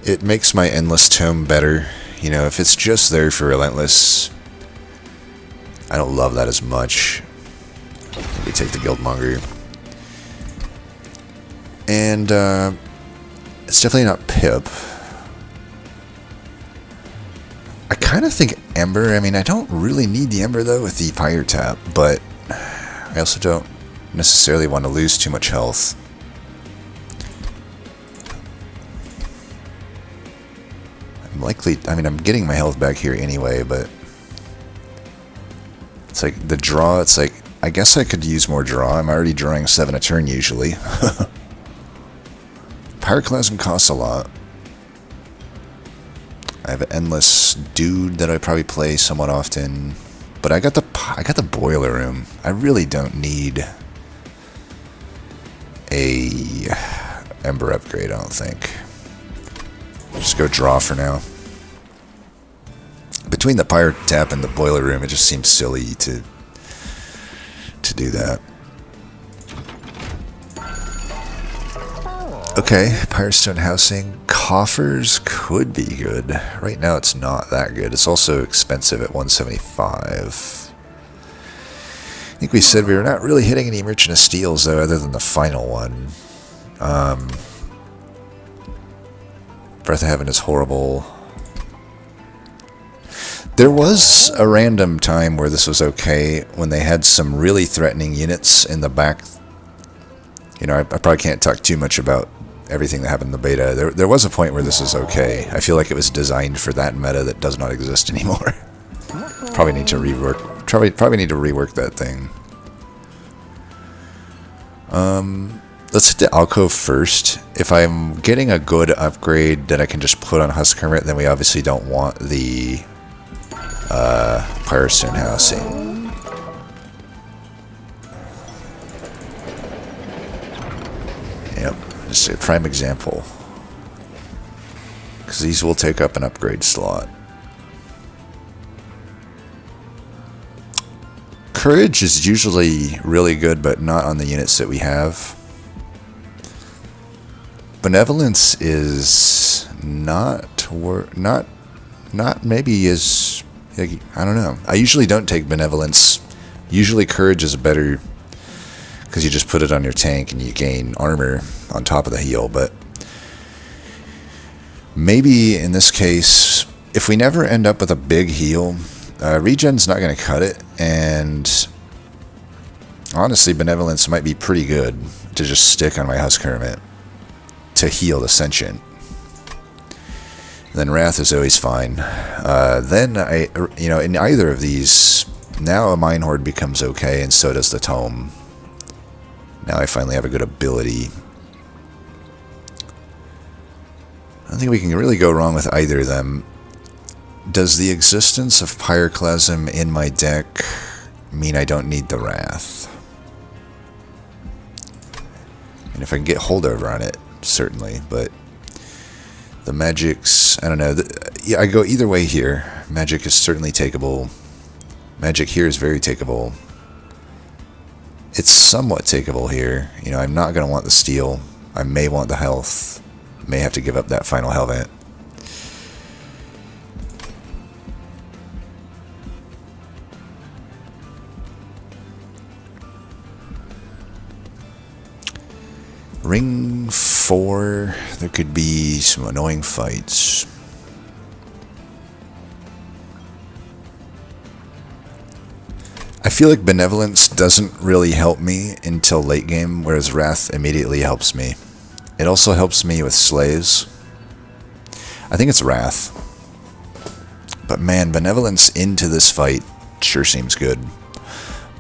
it makes my Endless Tome better. You know, if it's just there for Relentless, I don't love that as much. We take the Guildmonger, and it's definitely not Pip. I kind of think Ember. I mean, I don't really need the Ember, though, with the Pyretap, but I also don't necessarily want to lose too much health. I'm getting my health back here anyway, but it's like the draw, it's like, I guess I could use more draw. I'm already drawing 7 a turn, usually. Pyroclasm costs a lot. I have an Endless Dude that I probably play somewhat often, but I got the Boiler Room. I really don't need a Ember upgrade, I don't think. Just go draw for now. Between the Pyretap and the Boiler Room, it just seems silly to do that. Okay, Pyrestone Housing. Coffers could be good. Right now it's not that good. It's also expensive at 175. I think we said we were not really hitting any Merchant of Steels, though, other than the final one. Breath of Heaven is horrible. There was a random time where this was okay, when they had some really threatening units in the back. You know, I probably can't talk too much about everything that happened in the beta. There was a point where this was okay. I feel like it was designed for that meta that does not exist anymore. Probably need to rework. Probably need to rework that thing. Let's hit the Alcove first. If I'm getting a good upgrade that I can just put on Husk Hermit, then we obviously don't want the Pyrestone Housing. Yep, just a prime example. Because these will take up an upgrade slot. Courage is usually really good, but not on the units that we have. Benevolence is not maybe is, I don't know. I usually don't take Benevolence. Usually Courage is better because you just put it on your tank and you gain armor on top of the heal, but maybe in this case, if we never end up with a big heal, regen's not going to cut it, and honestly, Benevolence might be pretty good to just stick on my Husk Hermit to heal the Sentient. Then Wrath is always fine. Then in either of these, now a Mine Horde becomes okay, and so does the Tome. Now I finally have a good ability. I don't think we can really go wrong with either of them. Does the existence of Pyroclasm in my deck mean I don't need the Wrath? And if I can get holdover on it, certainly, but the magics, I don't know. Yeah, I go either way here. Magic is certainly takeable. Magic here is very takeable. It's somewhat takeable here. You know, I'm not going to want the steal. I may want the health. may have to give up that final Helvant. Ring 4, there could be some annoying fights. I feel like Benevolence doesn't really help me until late game, whereas Wrath immediately helps me. It also helps me with Slays. I think it's Wrath. But man, Benevolence into this fight sure seems good.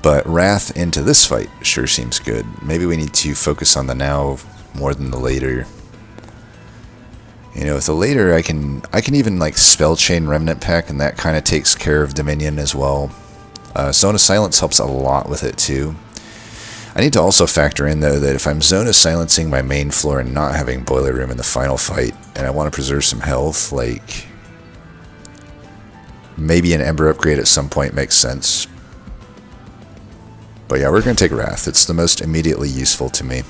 But Wrath into this fight sure seems good. Maybe we need to focus on the now more than the later. You know, with the later, I can even like Spell Chain Remnant Pack, and that kind of takes care of Dominion as well. Zone of Silence helps a lot with it too. I need to also factor in though that if I'm Zone of Silencing my main floor and not having Boiler Room in the final fight, and I want to preserve some health, like maybe an Ember upgrade at some point makes sense. But yeah, we're going to take Wrath. It's the most immediately useful to me.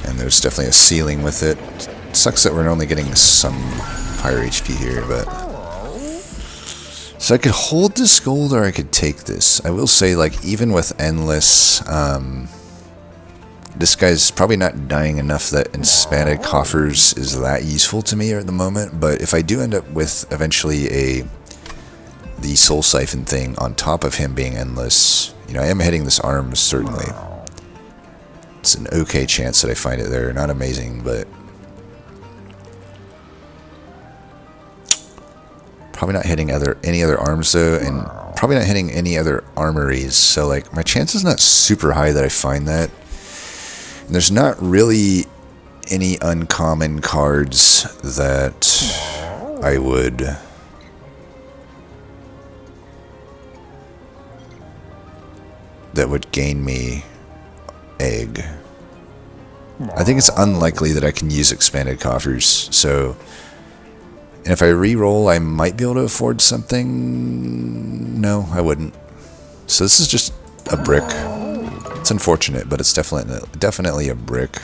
And there's definitely a ceiling with it. Sucks that we're only getting some higher HP here, but... So I could hold this gold or I could take this. I will say, like, even with Endless, this guy's probably not dying enough that Expanded Coffers is that useful to me at the moment, but if I do end up with eventually the Soul Siphon thing on top of him being Endless, you know, I am hitting this Arms, certainly. It's an okay chance that I find it there. Not amazing, but... Probably not hitting any other arms though, and probably not hitting any other armories, so like my chance is not super high that I find that. And there's not really any uncommon cards that I would gain me egg. I think it's unlikely that I can use Expanded Coffers, so... And if I re-roll, I might be able to afford something... No, I wouldn't. So this is just a brick. It's unfortunate, but it's definitely a brick.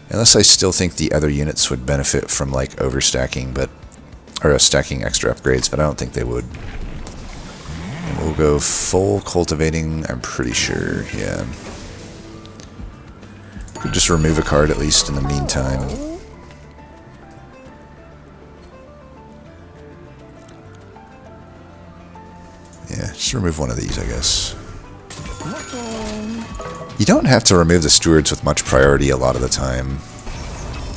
Unless I still think the other units would benefit from, like, overstacking, but... Or stacking extra upgrades, but I don't think they would. And we'll go full cultivating, I'm pretty sure, yeah. Could just remove a card at least in the meantime. Yeah, just remove one of these, I guess. You don't have to remove the stewards with much priority a lot of the time.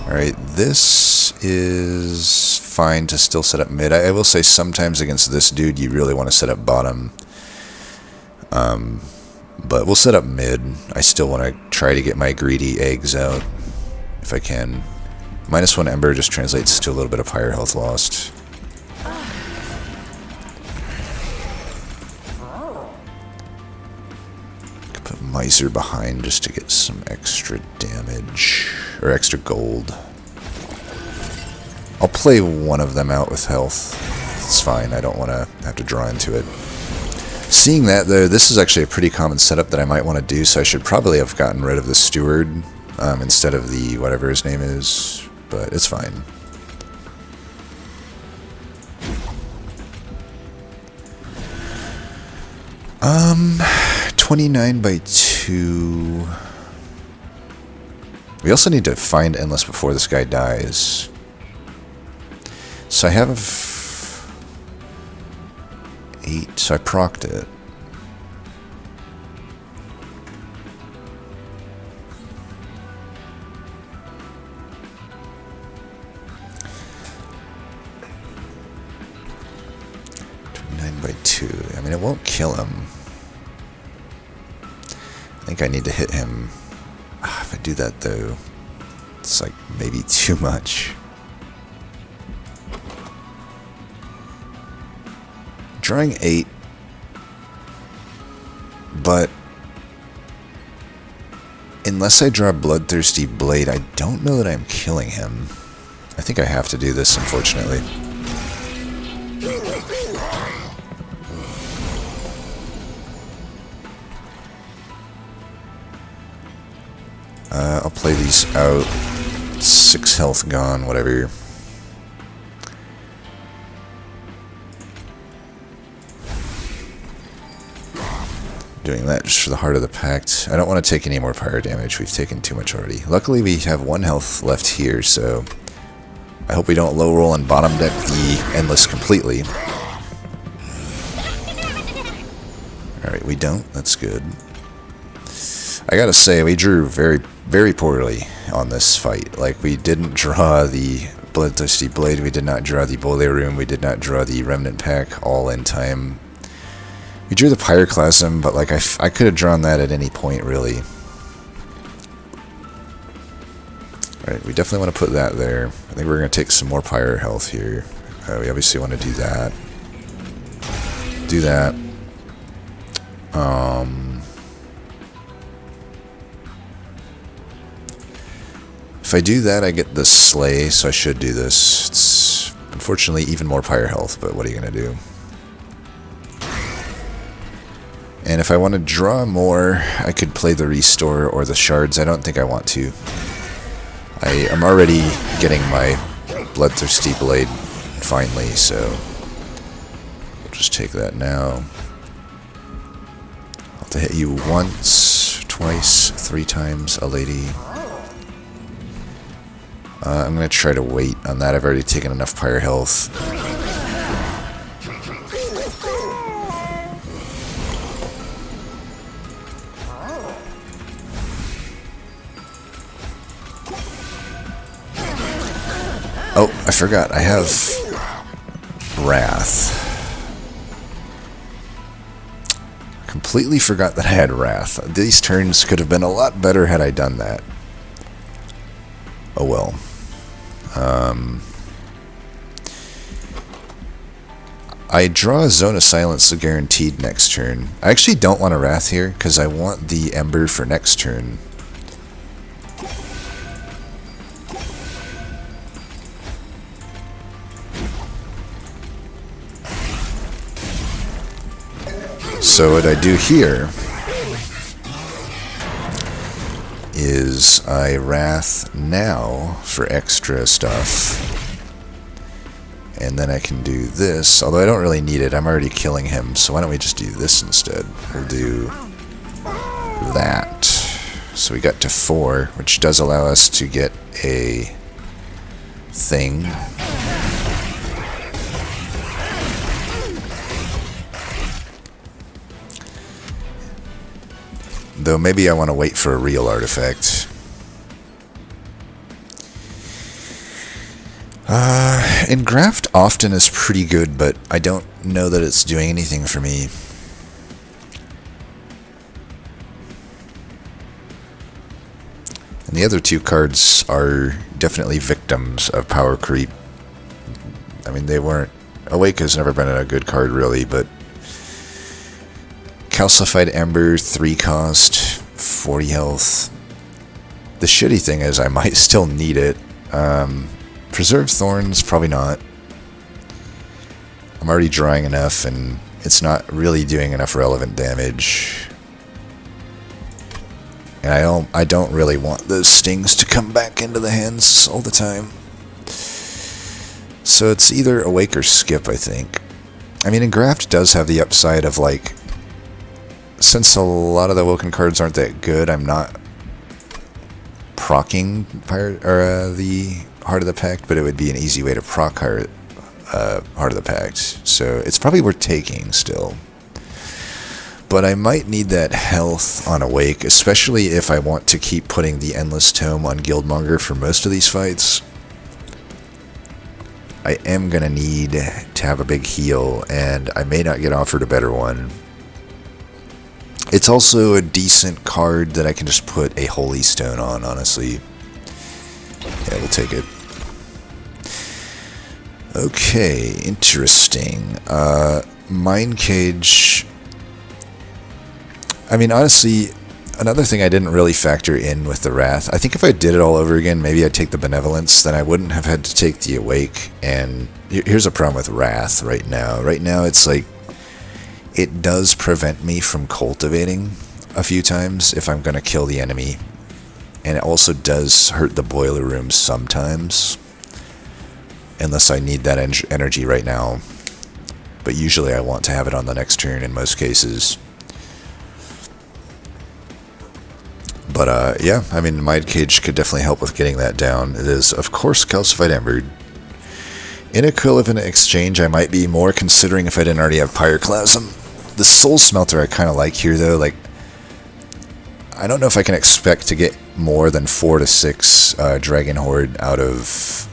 Alright, this is fine to still set up mid. I will say sometimes against this dude you really want to set up bottom. But we'll set up mid. I still want to try to get my greedy eggs out if I can. -1 Ember just translates to a little bit of higher health lost. Miser behind just to get some extra damage, or extra gold. I'll play one of them out with health. It's fine, I don't want to have to draw into it. Seeing that though, this is actually a pretty common setup that I might want to do, so I should probably have gotten rid of the steward instead of the whatever his name is, but it's fine. 29 by 2. We also need to find Endless before this guy dies. So I have 8, so I procced it. By 2. I mean, it won't kill him. I think I need to hit him. If I do that, though, it's like maybe too much. Drawing 8, but unless I draw Bloodthirsty Blade, I don't know that I'm killing him. I think I have to do this, unfortunately. I'll play these out. 6 health gone, whatever. Doing that just for the Heart of the Pact. I don't want to take any more pyro damage. We've taken too much already. Luckily, we have 1 health left here, so I hope we don't low roll and bottom deck the Endless completely. Alright, we don't. That's good. I gotta say, we drew very, very poorly on this fight. Like, we didn't draw the Bloodthirsty Blade, we did not draw the Boiler Room, we did not draw the Remnant Pack all in time. We drew the Pyroclasm, but like I could have drawn that at any point, really. Alright, we definitely want to put that there. I think we're going to take some more Pyro health here. We obviously want to do that. Do that. If I do that, I get the Slay, so I should do this. It's unfortunately even more Pyro health, but what are you going to do? And if I want to draw more, I could play the Restore or the Shards. I don't think I want to. I am already getting my Bloodthirsty Blade finally, so we'll just take that now. I'll have to hit you once, twice, 3 times, a lady. I'm going to try to wait on that. I've already taken enough Pyre health. Oh, I forgot. I have Wrath. Completely forgot that I had Wrath. These turns could have been a lot better had I done that. Oh well. I draw a Zone of Silence guaranteed next turn. I actually don't want a Wrath here, because I want the Ember for next turn. So what I do here is I Wrath now for extra stuff. And then I can do this, although I don't really need it. I'm already killing him, so why don't we just do this instead? We'll do that. So we got to 4, which does allow us to get a thing. Though maybe I want to wait for a real artifact. Engraft often is pretty good, but I don't know that it's doing anything for me. And the other 2 cards are definitely victims of power creep. I mean, they weren't... Awake has never been a good card, really, but... Calcified Ember, 3 cost, 40 health. The shitty thing is I might still need it. Preserved Thorns, probably not. I'm already drawing enough, and it's not really doing enough relevant damage. And I don't really want those stings to come back into the hands all the time. So it's either Awake or Skip, I think. I mean, Engraft does have the upside of, like... Since a lot of the Awoken cards aren't that good, I'm not procking the Heart of the Pact, but it would be an easy way to proc Heart of the Pact. So it's probably worth taking still. But I might need that health on Awake, especially if I want to keep putting the Endless Tome on Guildmonger for most of these fights. I am going to need to have a big heal, and I may not get offered a better one. It's also a decent card that I can just put a Holy Stone on, honestly. Yeah, we'll take it. Okay, interesting. Mind Cage. I mean, honestly, another thing I didn't really factor in with the Wrath. I think if I did it all over again, maybe I'd take the Benevolence, then I wouldn't have had to take the Awake. And here's a problem with Wrath right now. Right now, it's like, it does prevent me from cultivating a few times if I'm going to kill the enemy. And it also does hurt the boiler room sometimes. Unless I need that energy right now. But usually I want to have it on the next turn in most cases. But yeah, I mean, Mind Cage could definitely help with getting that down. It is, of course, Calcified Ember. In equivalent exchange, I might be more considering if I didn't already have Pyroclasm. The Soul Smelter I kind of like here, though. Like, I don't know if I can expect to get more than 4 to 6 Dragon Horde out of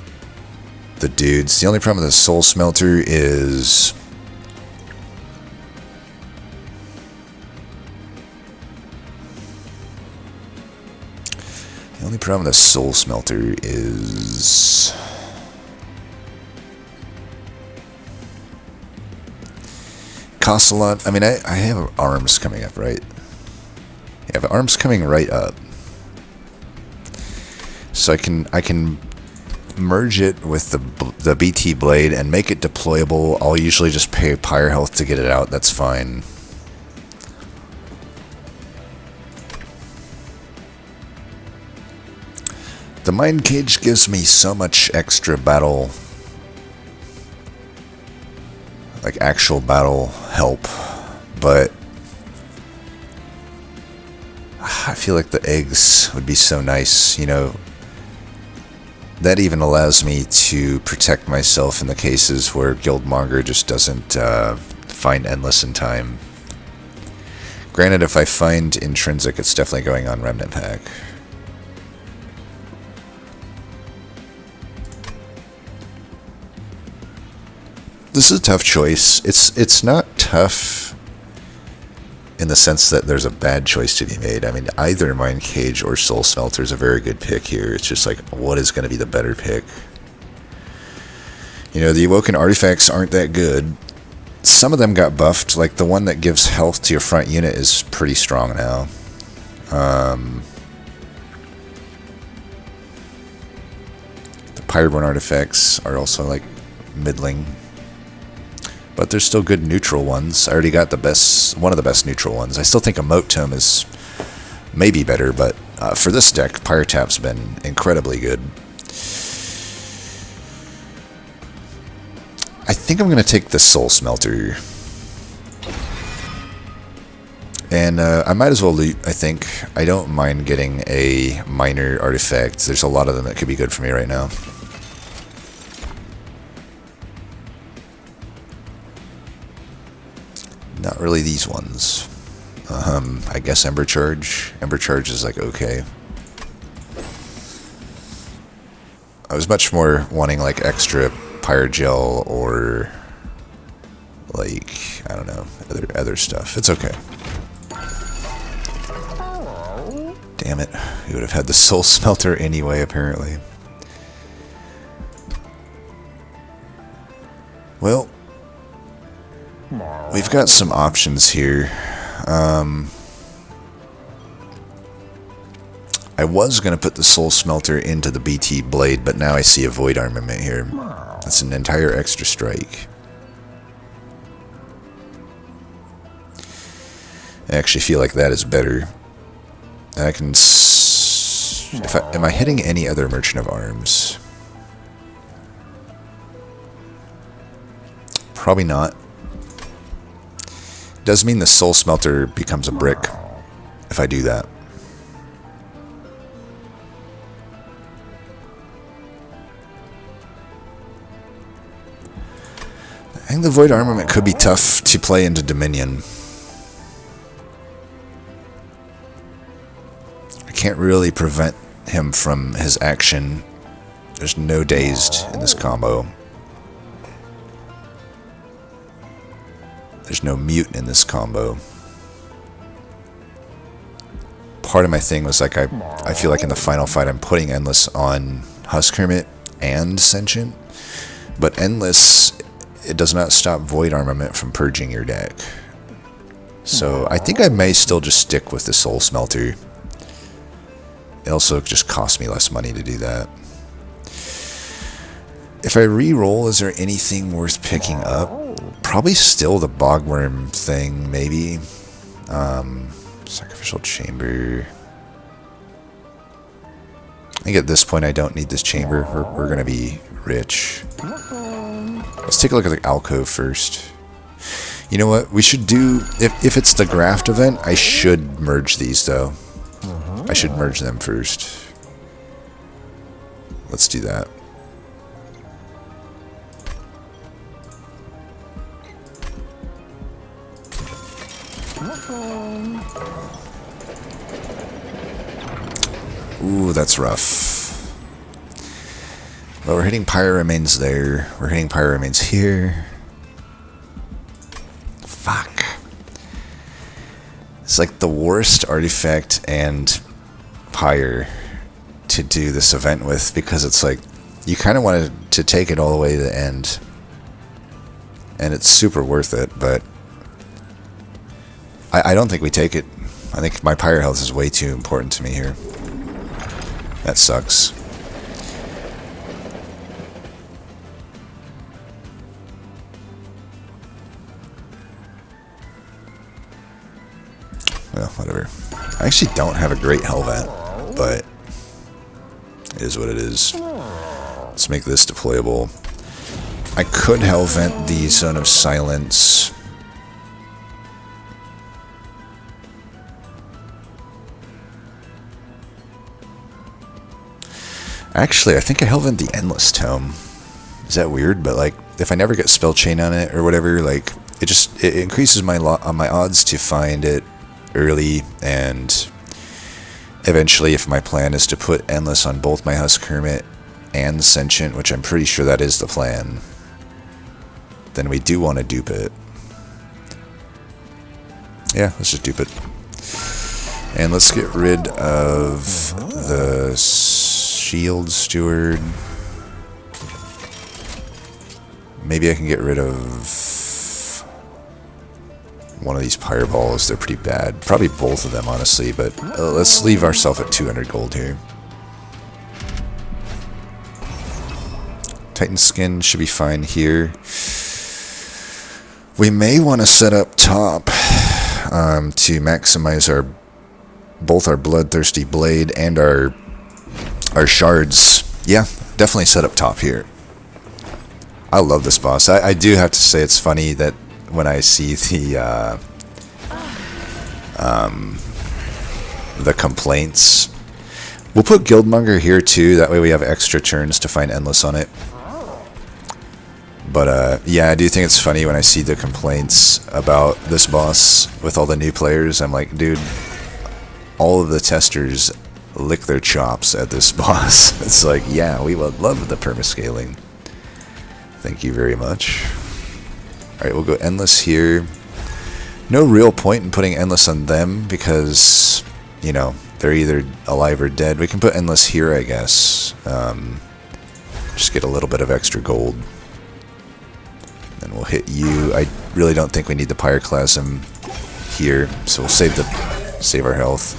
the dudes. The only problem with the Soul Smelter is... The only problem with the Soul Smelter is... costs a lot. I mean, I have arms coming up, right? Yeah, the arms coming right up. So I can merge it with the BT blade and make it deployable. I'll usually just pay Pyre health to get it out. That's fine. The Mind Cage gives me so much extra battle, like actual battle help, but I feel like the eggs would be so nice, you know. That even allows me to protect myself in the cases where Guildmonger just doesn't find Endless in time. Granted, if I find Intrinsic, it's definitely going on Remnant Pack. This is a tough choice. It's not tough in the sense that there's a bad choice to be made. I mean, either Mind Cage or Soul Smelter is a very good pick here. It's just like, what is going to be the better pick? You know, the Awoken artifacts aren't that good. Some of them got buffed. Like, the one that gives health to your front unit is pretty strong now. The Pyreborn artifacts are also, like, middling. But there's still good neutral ones. I already got one of the best neutral ones. I still think Emote Tome is maybe better, but for this deck, Pyretap's been incredibly good. I think I'm going to take the Soul Smelter. And I might as well loot, I think. I don't mind getting a minor artifact. There's a lot of them that could be good for me right now. Not really these ones. I guess Ember Charge. Ember Charge is like okay. I was much more wanting like extra Pyrogel or like, I don't know, other stuff. It's okay. Damn it. We would have had the Soul Smelter anyway, apparently. Well, we've got some options here. I was going to put the Soul Smelter into the BT Blade, but now I see a Void Armament here. That's an entire extra strike. I actually feel like that is better. I can... am I hitting any other Merchant of Arms? Probably not. Does mean the Soul Smelter becomes a brick if I do that. I think the Void Armament could be tough to play into Dominion. I can't really prevent him from his action. There's no dazed in this combo. There's no mute in this combo. Part of my thing was like I feel like in the final fight I'm putting Endless on Husk Hermit and Sentient, but Endless, it does not stop Void Armament from purging your deck. So I think I may still just stick with the Soul Smelter. It also just costs me less money to do that. If I re-roll, is there anything worth picking up? Probably still the Bogworm thing, maybe. Sacrificial Chamber. think at this point I don't need this chamber. We're going to be rich. Let's take a look at the alcove first. You know what? We should do... If it's the graft event, I should merge these, though. I should merge them first. Let's do that. Ooh, that's rough. Well, we're hitting pyro remains there. We're hitting pyro remains here. Fuck. It's like the worst artifact and pyre to do this event with, because it's like you kind of wanted to take it all the way to the end, and it's super worth it, but I don't think we take it. I think my pyre health is way too important to me here. That sucks. Well, whatever. I actually don't have a great hell vent, but it is what it is. Let's make this deployable. I could hell vent the Zone of Silence. Actually, I think I hell vent the Endless Tome. Is that weird? But like, if I never get spell chain on it or whatever, like it increases my odds to find it early, and eventually, if my plan is to put Endless on both my Husk Hermit and Sentient, which I'm pretty sure that is the plan, then we do want to dupe it. Yeah, let's just dupe it. And let's get rid of the Shield Steward. Maybe I can get rid of one of these Pyreballs. They're pretty bad. Probably both of them, honestly, but let's leave ourselves at 200 gold here. Titan Skin should be fine here. We may want to set up top to maximize both our Bloodthirsty Blade and our shards. Yeah, definitely set up top here. I love this boss. I do have to say it's funny that when I see the complaints, we'll put Guildmonger here too. That way we have extra turns to find Endless on it. But yeah, I do think it's funny when I see the complaints about this boss with all the new players. I'm like, dude, all of the testers lick their chops at this boss. It's like, yeah, we would love the permascaling. Thank you very much. Alright, we'll go Endless here. No real point in putting Endless on them because, you know, they're either alive or dead. We can put Endless here, I guess. Just get a little bit of extra gold. Then we'll hit you. I really don't think we need the Pyroclasm here, so we'll save our health.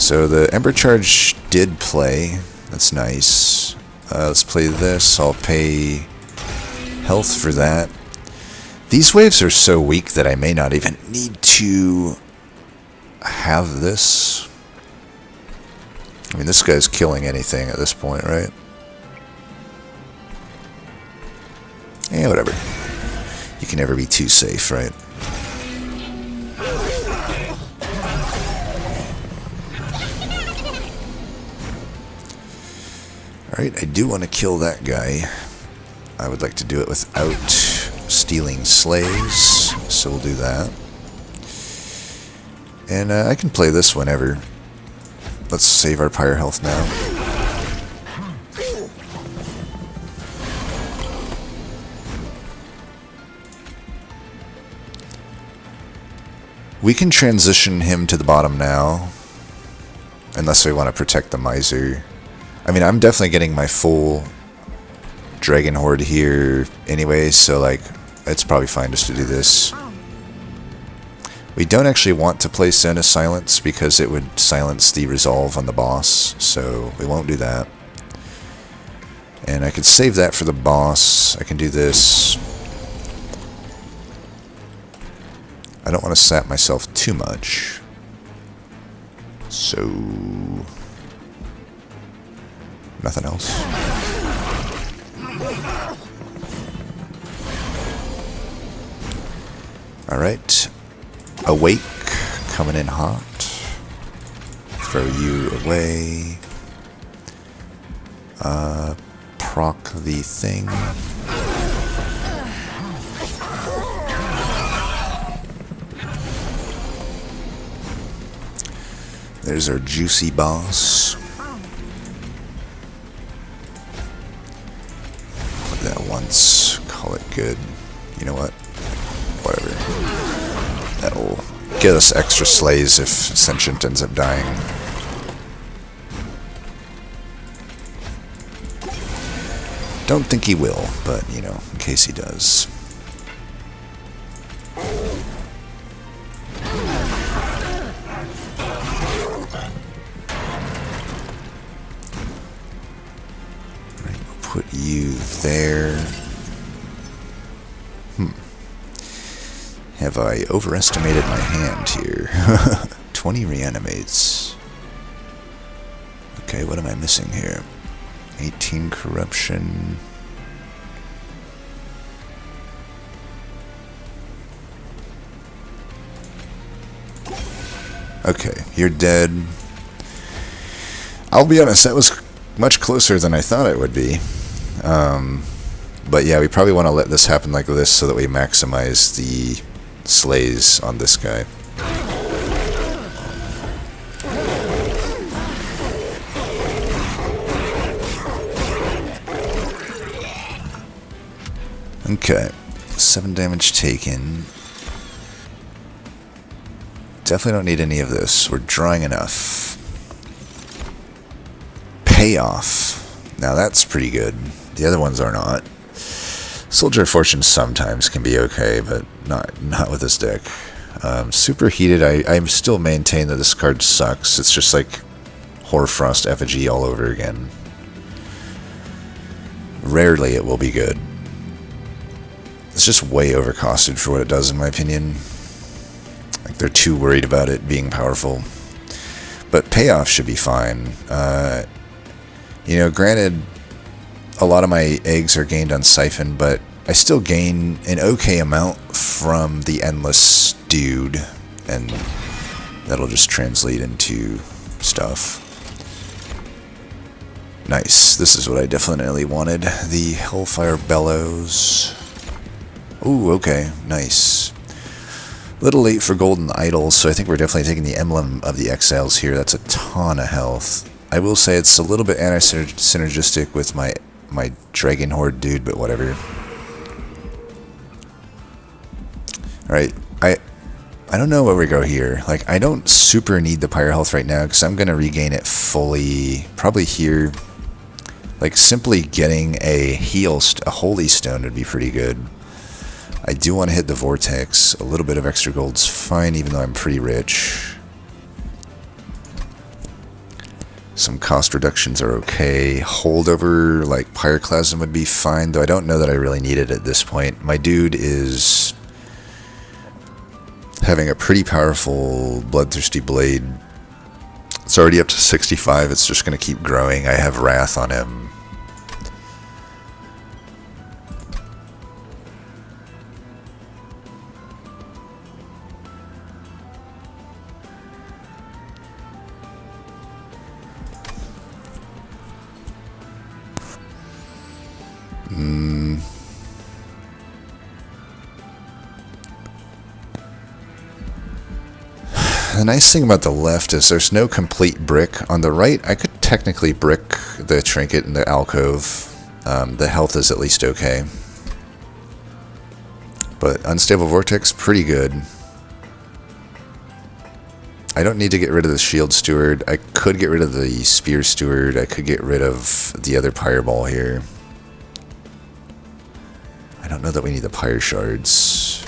So the Ember Charge did play. That's nice. Let's play this. I'll pay health for that. These waves are so weak that I may not even need to have this. I mean, this guy's killing anything at this point, right? Yeah, whatever. You can never be too safe, right? Alright, I do want to kill that guy. I would like to do it without stealing slays, so we'll do that. And I can play this whenever. Let's save our pyre health now. We can transition him to the bottom now, unless we want to protect the Miser. I mean, I'm definitely getting my full Dragon Horde here anyway, so like, it's probably fine just to do this. We don't actually want to play Zone of Silence because it would silence the resolve on the boss, so we won't do that. And I could save that for the boss. I can do this. I don't want to sap myself too much. So nothing else. Alright. Awake, coming in hot. Throw you away. Proc the thing. There's our juicy boss. Put that once. Call it good. You know what? Whatever. That'll get us extra slays if Sentient ends up dying. Don't think he will, but, you know, in case he does. Right, we'll put you there. Have I overestimated my hand here? 20 reanimates. Okay, what am I missing here? 18 corruption. Okay, you're dead. I'll be honest, that was much closer than I thought it would be. But yeah, we probably want to let this happen like this so that we maximize the slays on this guy. Okay, 7 damage taken. Definitely don't need any of this. We're drawing enough. Payoff. Now that's pretty good. The other ones are not. Soldier of Fortune sometimes can be okay, but not with this deck. Superheated, I still maintain that this card sucks. It's just like Hoarfrost Effigy all over again. Rarely it will be good. It's just way overcosted for what it does, in my opinion. Like, they're too worried about it being powerful. But payoff should be fine. You know, granted, a lot of my eggs are gained on Siphon, but I still gain an okay amount from the Endless dude, and that'll just translate into stuff. Nice. This is what I definitely wanted. The Hellfire Bellows. Ooh, okay. Nice. Little late for Golden Idols, so I think we're definitely taking the Emblem of the Exiles here. That's a ton of health. I will say it's a little bit anti-synergistic with my Dragon Horde dude, but whatever. Alright, I don't know where we go here. Like, I don't super need the Pyre health right now, because I'm going to regain it fully, probably here. Like, simply getting a Holy Stone would be pretty good. I do want to hit the Vortex. A little bit of extra gold's fine, even though I'm pretty rich. Some cost reductions are okay. Holdover, like Pyroclasm, would be fine, though I don't know that I really need it at this point. My dude is having a pretty powerful Bloodthirsty Blade. It's already up to 65. It's just going to keep growing. I have Wrath on him. The nice thing about the left is there's no complete brick. On the right, I could technically brick the trinket in the alcove. The health is at least okay. But Unstable Vortex, pretty good. I don't need to get rid of the Shield Steward. I could get rid of the Spear Steward. I could get rid of the other Pyreball here. I don't know that we need the Pyre Shards.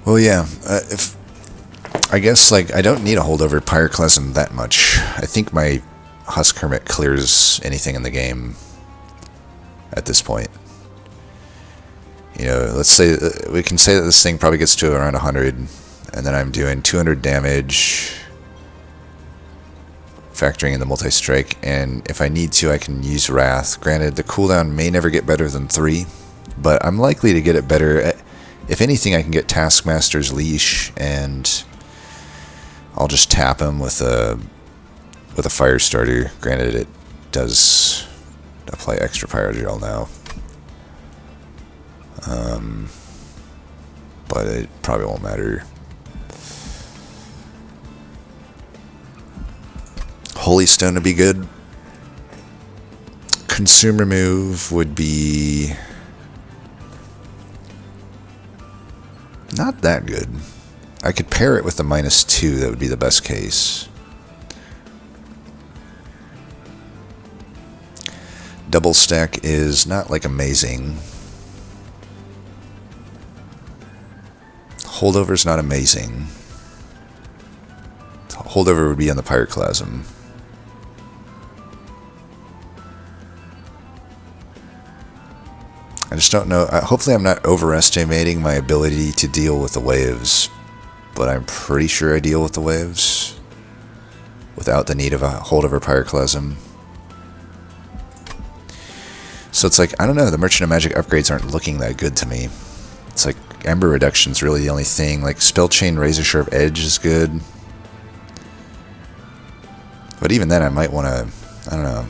Well, yeah, I guess, like, I don't need a holdover Pyroclasm that much. I think my Husk Hermit clears anything in the game at this point. You know, let's say we can say that this thing probably gets to around 100, and then I'm doing 200 damage, factoring in the multi-strike, and if I need to, I can use Wrath. Granted, the cooldown may never get better than 3, but I'm likely to get it better. If anything, I can get Taskmaster's Leash, and I'll just tap him with a fire starter. Granted, it does apply extra Pyrogel now, but it probably won't matter. Holy Stone would be good. Consume Remove would be not that good. I could pair it with the -2, that would be the best case. Double Stack is not like amazing. Holdover's not amazing. Holdover would be on the Pyroclasm. I just don't know. Hopefully I'm not overestimating my ability to deal with the waves, but I'm pretty sure I deal with the waves without the need of a Holdover Pyroclasm. So it's like, I don't know, the Merchant of Magic upgrades aren't looking that good to me. It's like Ember Reduction's really the only thing. Like Spell Chain Razor Sharp Edge is good. But even then I might want to, I don't know.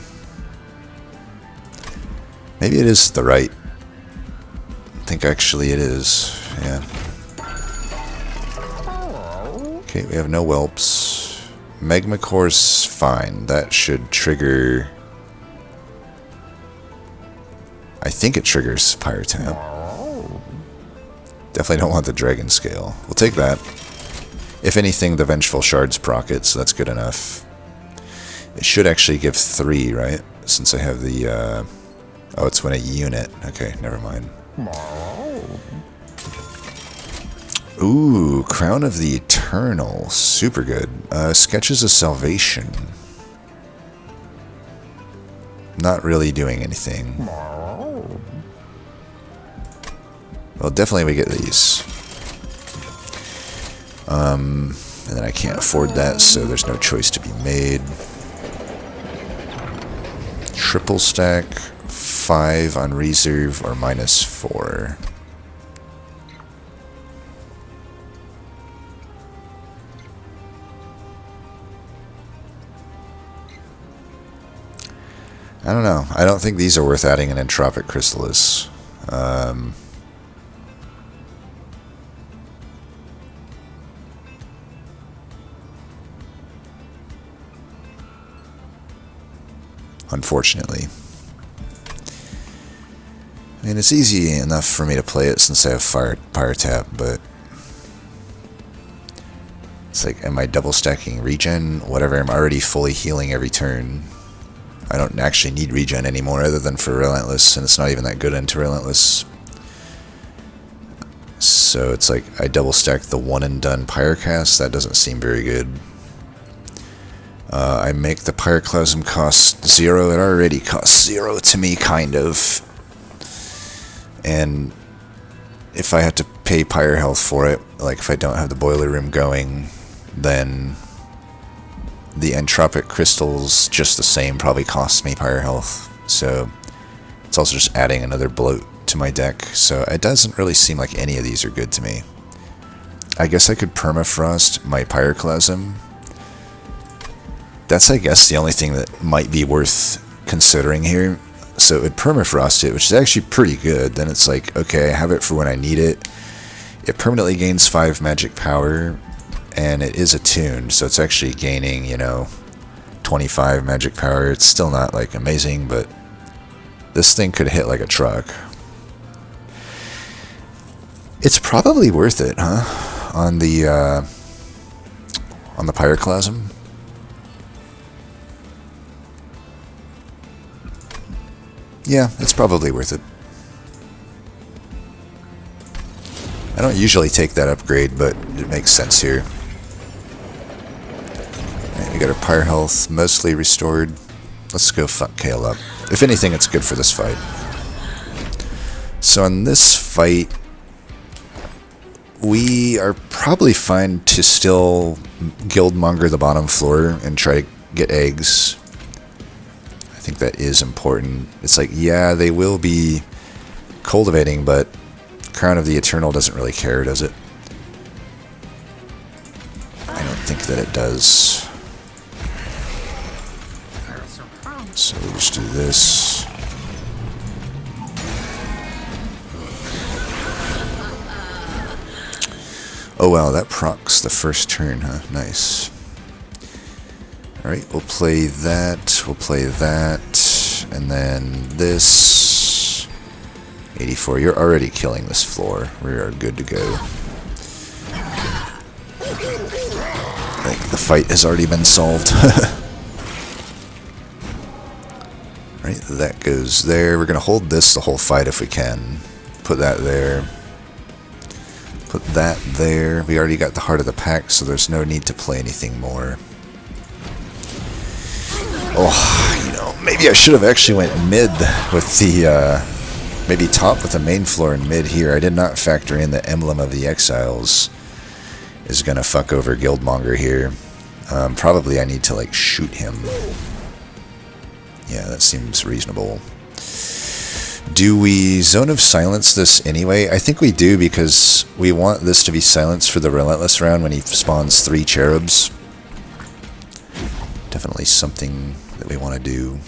Maybe it is the right. I think actually it is, yeah. Okay, we have no whelps. Magma Core's fine. That should trigger... I think it triggers Pyretap. Definitely don't want the Dragon Scale. We'll take that. If anything, the Vengeful Shards proc it, so that's good enough. It should actually give 3, right? Since I have the... oh, it's when a unit. Okay, never mind. Ooh, Crown of the Eternal. Super good. Sketches of Salvation. Not really doing anything. Well, definitely we get these. And then I can't afford that, so there's no choice to be made. Triple stack, 5 on reserve, or -4. I don't know. I don't think these are worth adding an Entropic Chrysalis. Unfortunately. I mean, it's easy enough for me to play it since I have Pyretap, but it's like, am I double stacking regen? Whatever, I'm already fully healing every turn. I don't actually need regen anymore other than for Relentless, and it's not even that good into Relentless. So it's like, I double stack the one and done Pyrocast. That doesn't seem very good. I make the Pyroclasm cost 0. It already costs 0 to me, kind of. And if I had to pay Pyre Health for it, like if I don't have the Boiler Room going, then the Entropic Crystals, just the same, probably cost me Pyre Health. So it's also just adding another bloat to my deck. So it doesn't really seem like any of these are good to me. I guess I could Permafrost my Pyroclasm. That's, I guess, the only thing that might be worth considering here. So it would Permafrost it, which is actually pretty good. Then it's like, okay, I have it for when I need it. It permanently gains 5 magic power, and it is attuned, so it's actually gaining, you know, 25 magic power. It's still not, like, amazing, but this thing could hit like a truck. It's probably worth it, huh? On the Pyroclasm. Yeah, it's probably worth it. I don't usually take that upgrade, but it makes sense here. Right, we got our Pyre Health mostly restored. Let's go fuck Kale up. If anything, it's good for this fight. So in this fight, we are probably fine to still guildmonger the bottom floor and try to get eggs. I think that is important. It's like, yeah, they will be cultivating, but Crown of the Eternal doesn't really care, does it? I don't think that it does. So we just do this. Oh wow, that procs the first turn, huh? Nice. Alright, we'll play that, and then this. 84, you're already killing this floor. We are good to go. I think the fight has already been solved. Right, that goes there. We're going to hold this the whole fight if we can. Put that there. Put that there. We already got the Heart of the Pack, so there's no need to play anything more. Oh, you know, maybe I should have actually went mid with the, maybe top with the main floor and mid here. I did not factor in the Emblem of the Exiles is going to fuck over Guildmonger here. Probably I need to, like, shoot him. Yeah, that seems reasonable. Do we Zone of Silence this anyway? I think we do, because we want this to be silenced for the Relentless round when he spawns 3 cherubs. Definitely something that we want to do.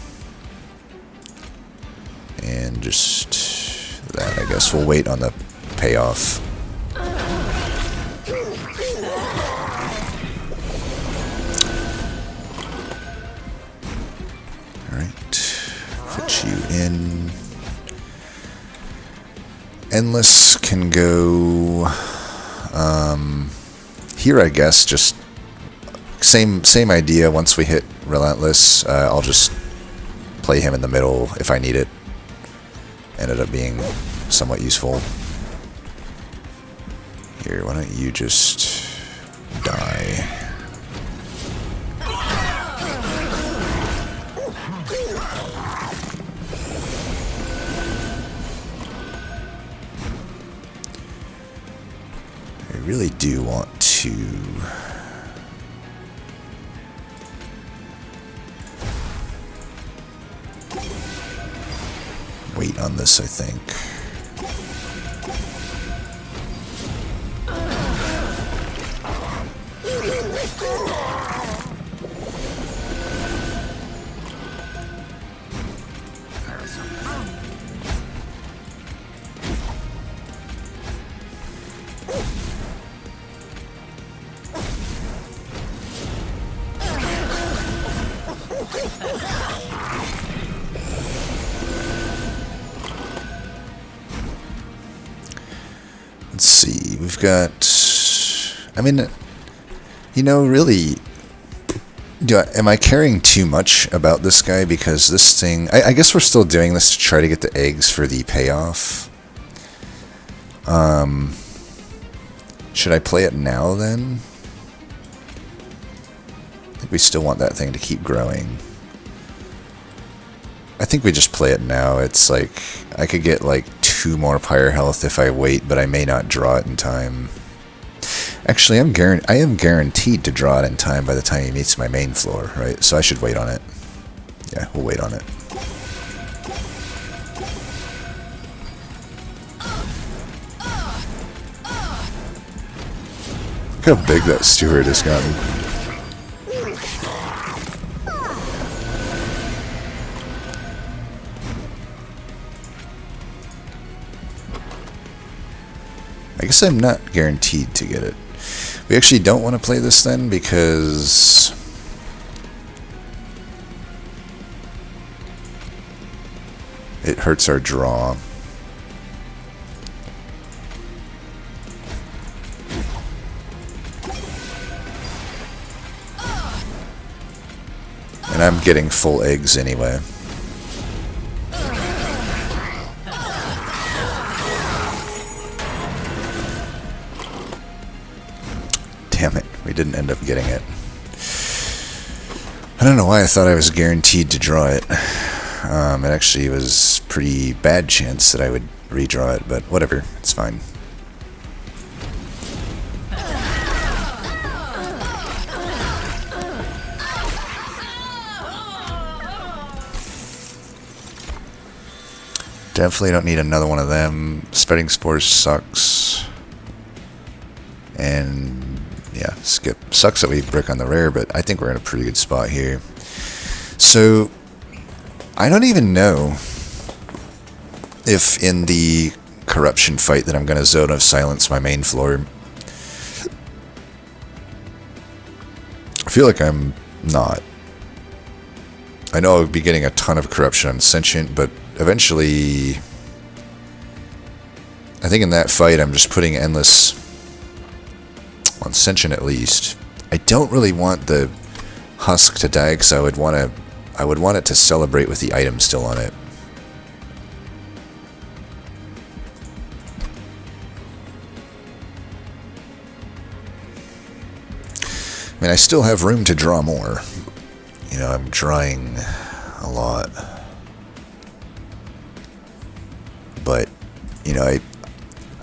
And just that, I guess. We'll wait on the payoff. Alright. Put you in. Endless can go here, I guess. Just same idea. Once we hit Relentless, I'll just play him in the middle if I need it. Ended up being somewhat useful. Here, why don't you just die? I really do want to wait on this, I think. Let's see, we've got, I mean, you know, really, am I caring too much about this guy? Because this thing, I guess we're still doing this to try to get the eggs for the payoff. Should I play it now then? I think we still want that thing to keep growing. I think we just play it now. It's like, I could get like 2 more pyre health if I wait, but I may not draw it in time. Actually, I am guaranteed to draw it in time by the time he meets my main floor, right? So I should wait on it. Yeah, we'll wait on it. Look how big that steward has gotten. I guess I'm not guaranteed to get it. We actually don't want to play this then, because it hurts our draw. And I'm getting full eggs anyway. Damn it, we didn't end up getting it. I don't know why I thought I was guaranteed to draw it. It actually was pretty bad chance that I would redraw it, but whatever, it's fine. Definitely don't need another one of them. Spreading Spores sucks. And yeah, skip. Sucks that we brick on the rare, but I think we're in a pretty good spot here. So, I don't even know if in the corruption fight that I'm going to Zone of Silence my main floor. I feel like I'm not. I know I'll be getting a ton of corruption on Sentient, but eventually, I think in that fight I'm just putting endless on Sentient at least. I don't really want the husk to die because I would want it to celebrate with the item still on it. I mean, I still have room to draw more. You know, I'm drawing a lot. But, you know, I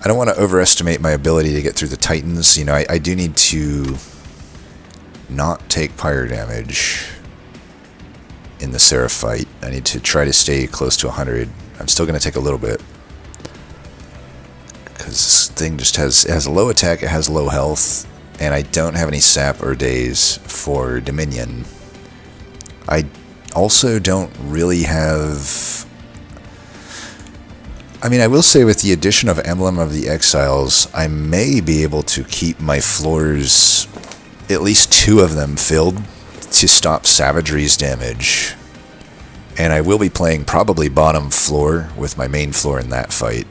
don't want to overestimate my ability to get through the Titans. You know, I do need to not take pyre damage in the Seraph fight. I need to try to stay close to 100. I'm still going to take a little bit. Because this thing just has a low attack, it has low health, and I don't have any sap or days for Dominion. I also don't really have... I mean, I will say with the addition of Emblem of the Exiles, I may be able to keep my floors, at least 2 of them, filled to stop Savagery's damage. And I will be playing probably bottom floor with my main floor in that fight.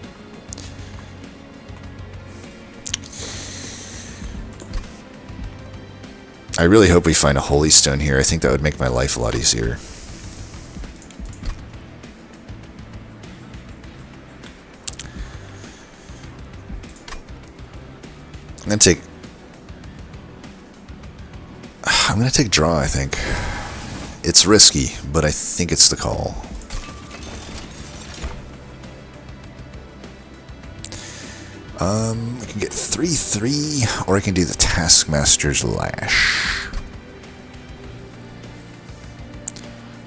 I really hope we find a Holy Stone here. I think that would make my life a lot easier. I'm gonna take draw, I think. It's risky, but I think it's the call. I can get 3/3, or I can do the Taskmaster's Lash.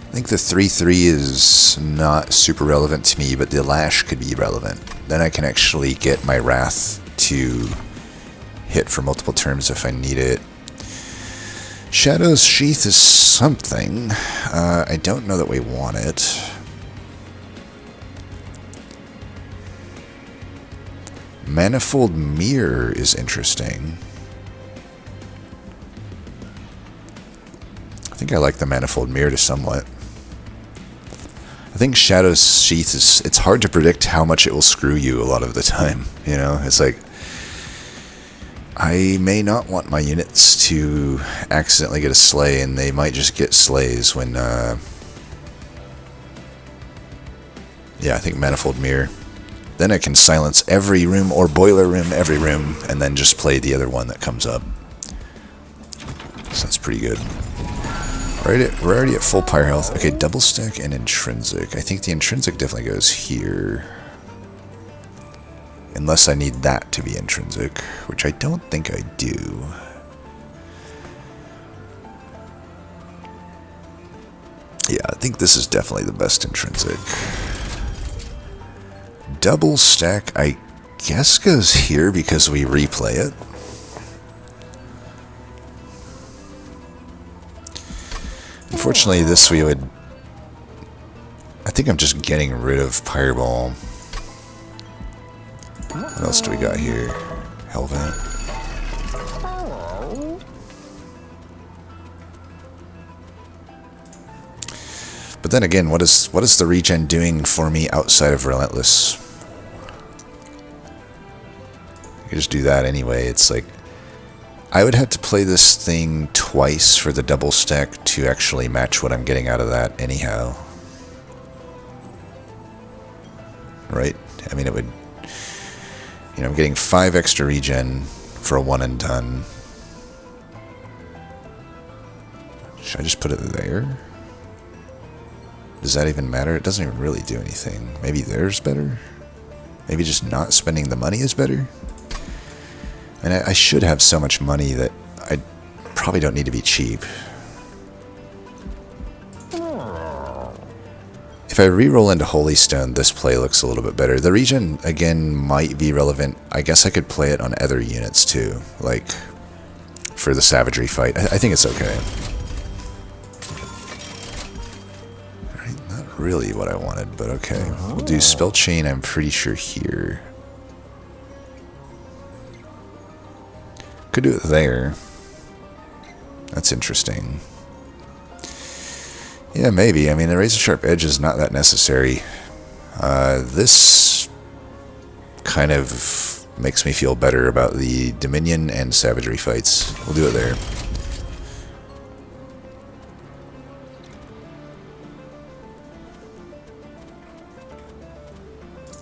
I think the 3/3 is not super relevant to me, but the Lash could be relevant. Then I can actually get my Wrath to hit for multiple turns if I need it. Shadow's Sheath is something. I don't know that we want it. Manifold Mirror is interesting. I think I like the Manifold Mirror to somewhat. I think Shadow's Sheath is... It's hard to predict how much it will screw you a lot of the time. You know, it's like... I may not want my units to accidentally get a slay, and they might just get slays when... Yeah, I think Manifold Mirror. Then I can silence every room, or Boiler Room every room, and then just play the other one that comes up. So that's pretty good. We're already at full pyre health. Okay, double stack and intrinsic. I think the intrinsic definitely goes here. Unless I need that to be intrinsic, which I don't think I do. Yeah, I think this is definitely the best intrinsic. Double stack, I guess, goes here because we replay it. Unfortunately, this we would... I think I'm just getting rid of Pyreborn. What else do we got here? Hellvent. But then again, what is the regen doing for me outside of Relentless? I could just do that anyway. It's like... I would have to play this thing twice for the double stack to actually match what I'm getting out of that anyhow. Right? I mean, it would... You know, I'm getting 5 extra regen for a one and done. Should I just put it there? Does that even matter? It doesn't even really do anything. Maybe there's better? Maybe just not spending the money is better? And I should have so much money that I probably don't need to be cheap. If I re-roll into Holy Stone, this play looks a little bit better. The regen, again, might be relevant. I guess I could play it on other units too, like for the savagery fight. I think it's okay. Alright, not really what I wanted, but okay. We'll do Spell Chain, I'm pretty sure here. Could do it there. That's interesting. Yeah, maybe. I mean, the Razor Sharp Edge is not that necessary. This kind of makes me feel better about the Dominion and Savagery fights. We'll do it there.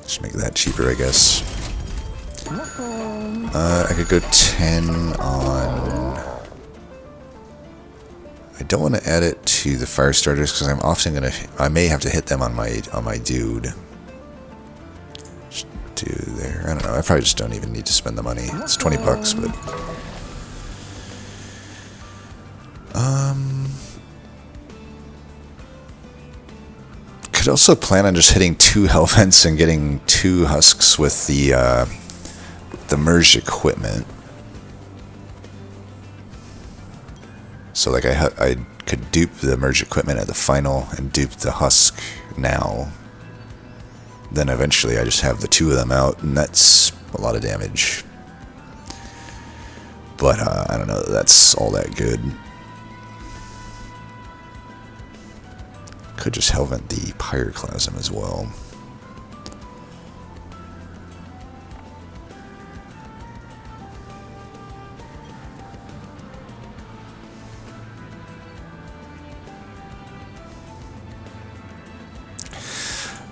Just make that cheaper, I guess. I could go 10 on... I don't want to add it to the fire starters because I'm often gonna. I may have to hit them on my dude. Just do there. I don't know. I probably just don't even need to spend the money. It's 20 bucks, but could also plan on just hitting 2 hell vents and getting 2 husks with the merged equipment. So like I could dupe the merge equipment at the final and dupe the husk now. Then eventually I just have the 2 of them out, and that's a lot of damage. But I don't know that that's all that good. Could just Hellvent the Pyroclasm as well.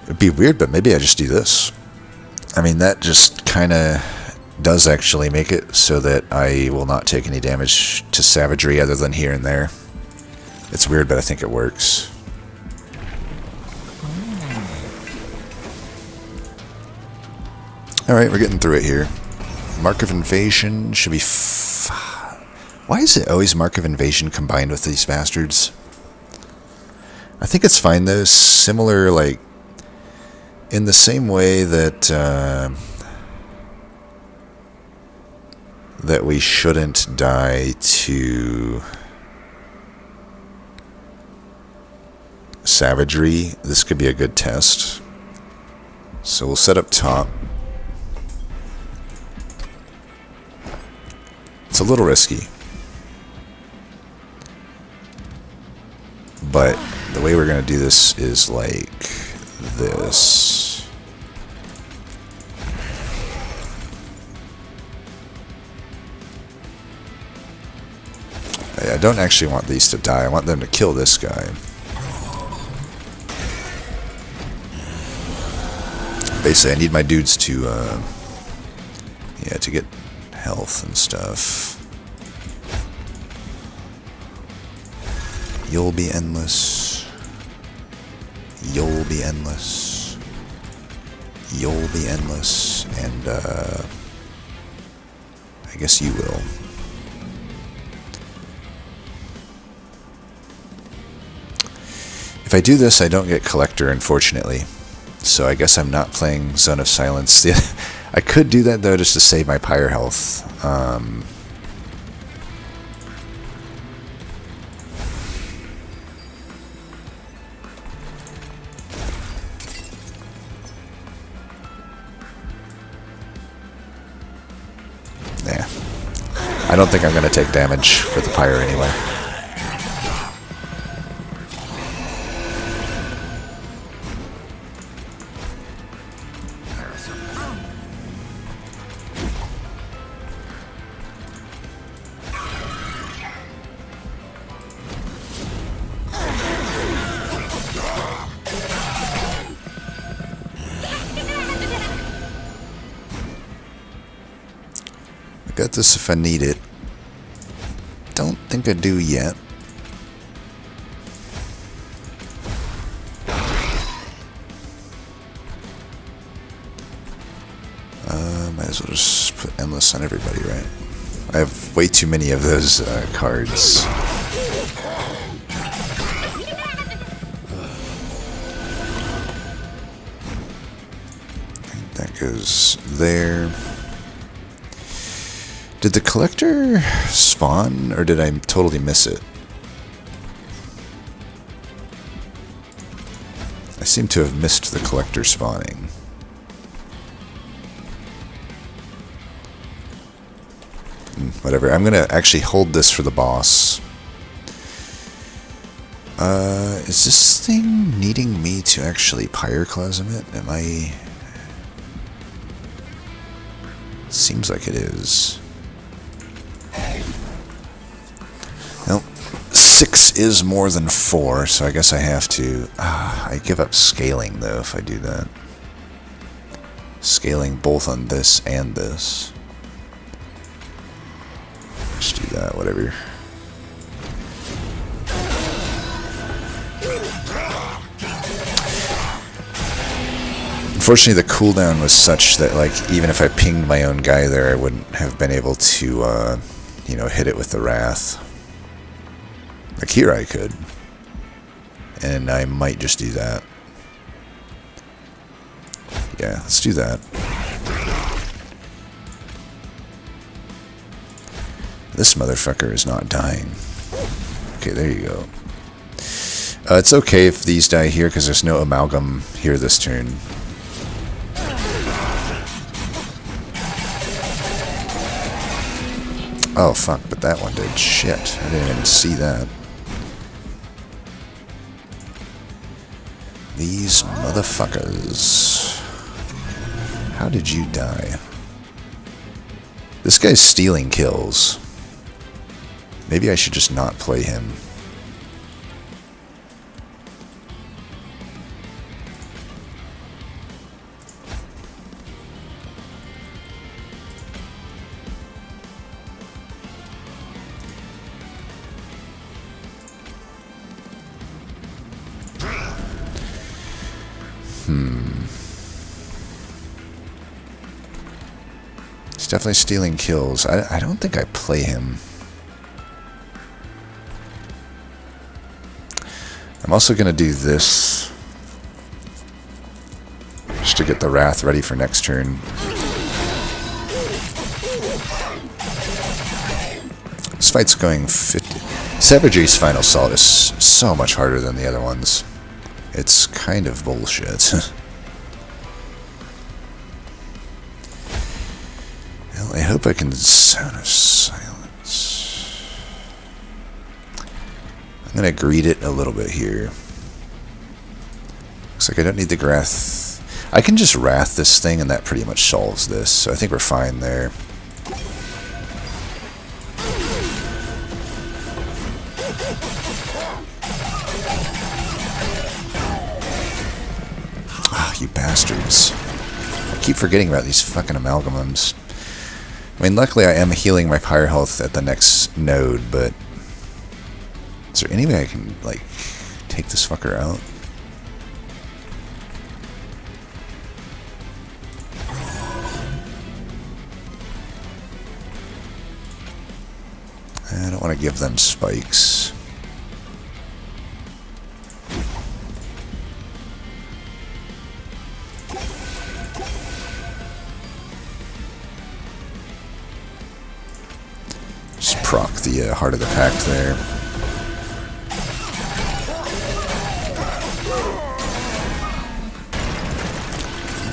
It'd be weird, but maybe I just do this. I mean, that just kind of does actually make it so that I will not take any damage to savagery other than here and there. It's weird, but I think it works. Alright, we're getting through it here. Mark of Invasion should be... Why is it always Mark of Invasion combined with these bastards? I think it's fine though. Similar, like... in the same way that that we shouldn't die to savagery, this could be a good test. So we'll set up top. It's a little risky, but the way we're going to do this is like this. I don't actually want these to die. I want them to kill this guy. Basically, I need my dudes to, yeah, to get health and stuff. You'll be endless. You'll be endless. You'll be endless. And, I guess you will. If I do this, I don't get Collector, unfortunately. So I guess I'm not playing Zone of Silence. I could do that, though, just to save my Pyre health. Yeah. I don't think I'm going to take damage with the Pyre anyway. Got this if I need it. Don't think I do yet. Might as well just put endless on everybody, right? I have way too many of those cards. That goes there. Did the collector spawn, or did I totally miss it? I seem to have missed the collector spawning. Whatever, I'm gonna actually hold this for the boss. Is this thing needing me to actually pyroclasm it? Am I... Seems like it is. Nope. 6 is more than 4, so I guess I have to... I give up scaling, though, if I do that. Scaling both on this and this. Just do that, whatever. Unfortunately, the cooldown was such that, like, even if I pinged my own guy there, I wouldn't have been able to, you know, hit it with the Wrath. Like, here I could. And I might just do that. Yeah, let's do that. This motherfucker is not dying. Okay, there you go. It's okay if these die here, because there's no amalgam here this turn. Oh, fuck, but that one did. Shit, I didn't even see that. These motherfuckers. How did you die? This guy's stealing kills. Maybe I should just not play him. He's definitely stealing kills. I don't think I play him. I'm also going to do this just to get the Wrath ready for next turn. This fight's going 50. Savagery's Final Assault is so much harder than the other ones. It's kind of bullshit. Well, I hope I can Sound of Silence. I'm going to greed it a little bit here. Looks like I don't need the Wrath. I can just Wrath this thing and that pretty much solves this, so I think we're fine there. You bastards. I keep forgetting about these fucking amalgamums. I mean, luckily I am healing my pyre health at the next node, but... Is there any way I can, like, take this fucker out? I don't want to give them spikes. Just proc the Heart of the Pack there.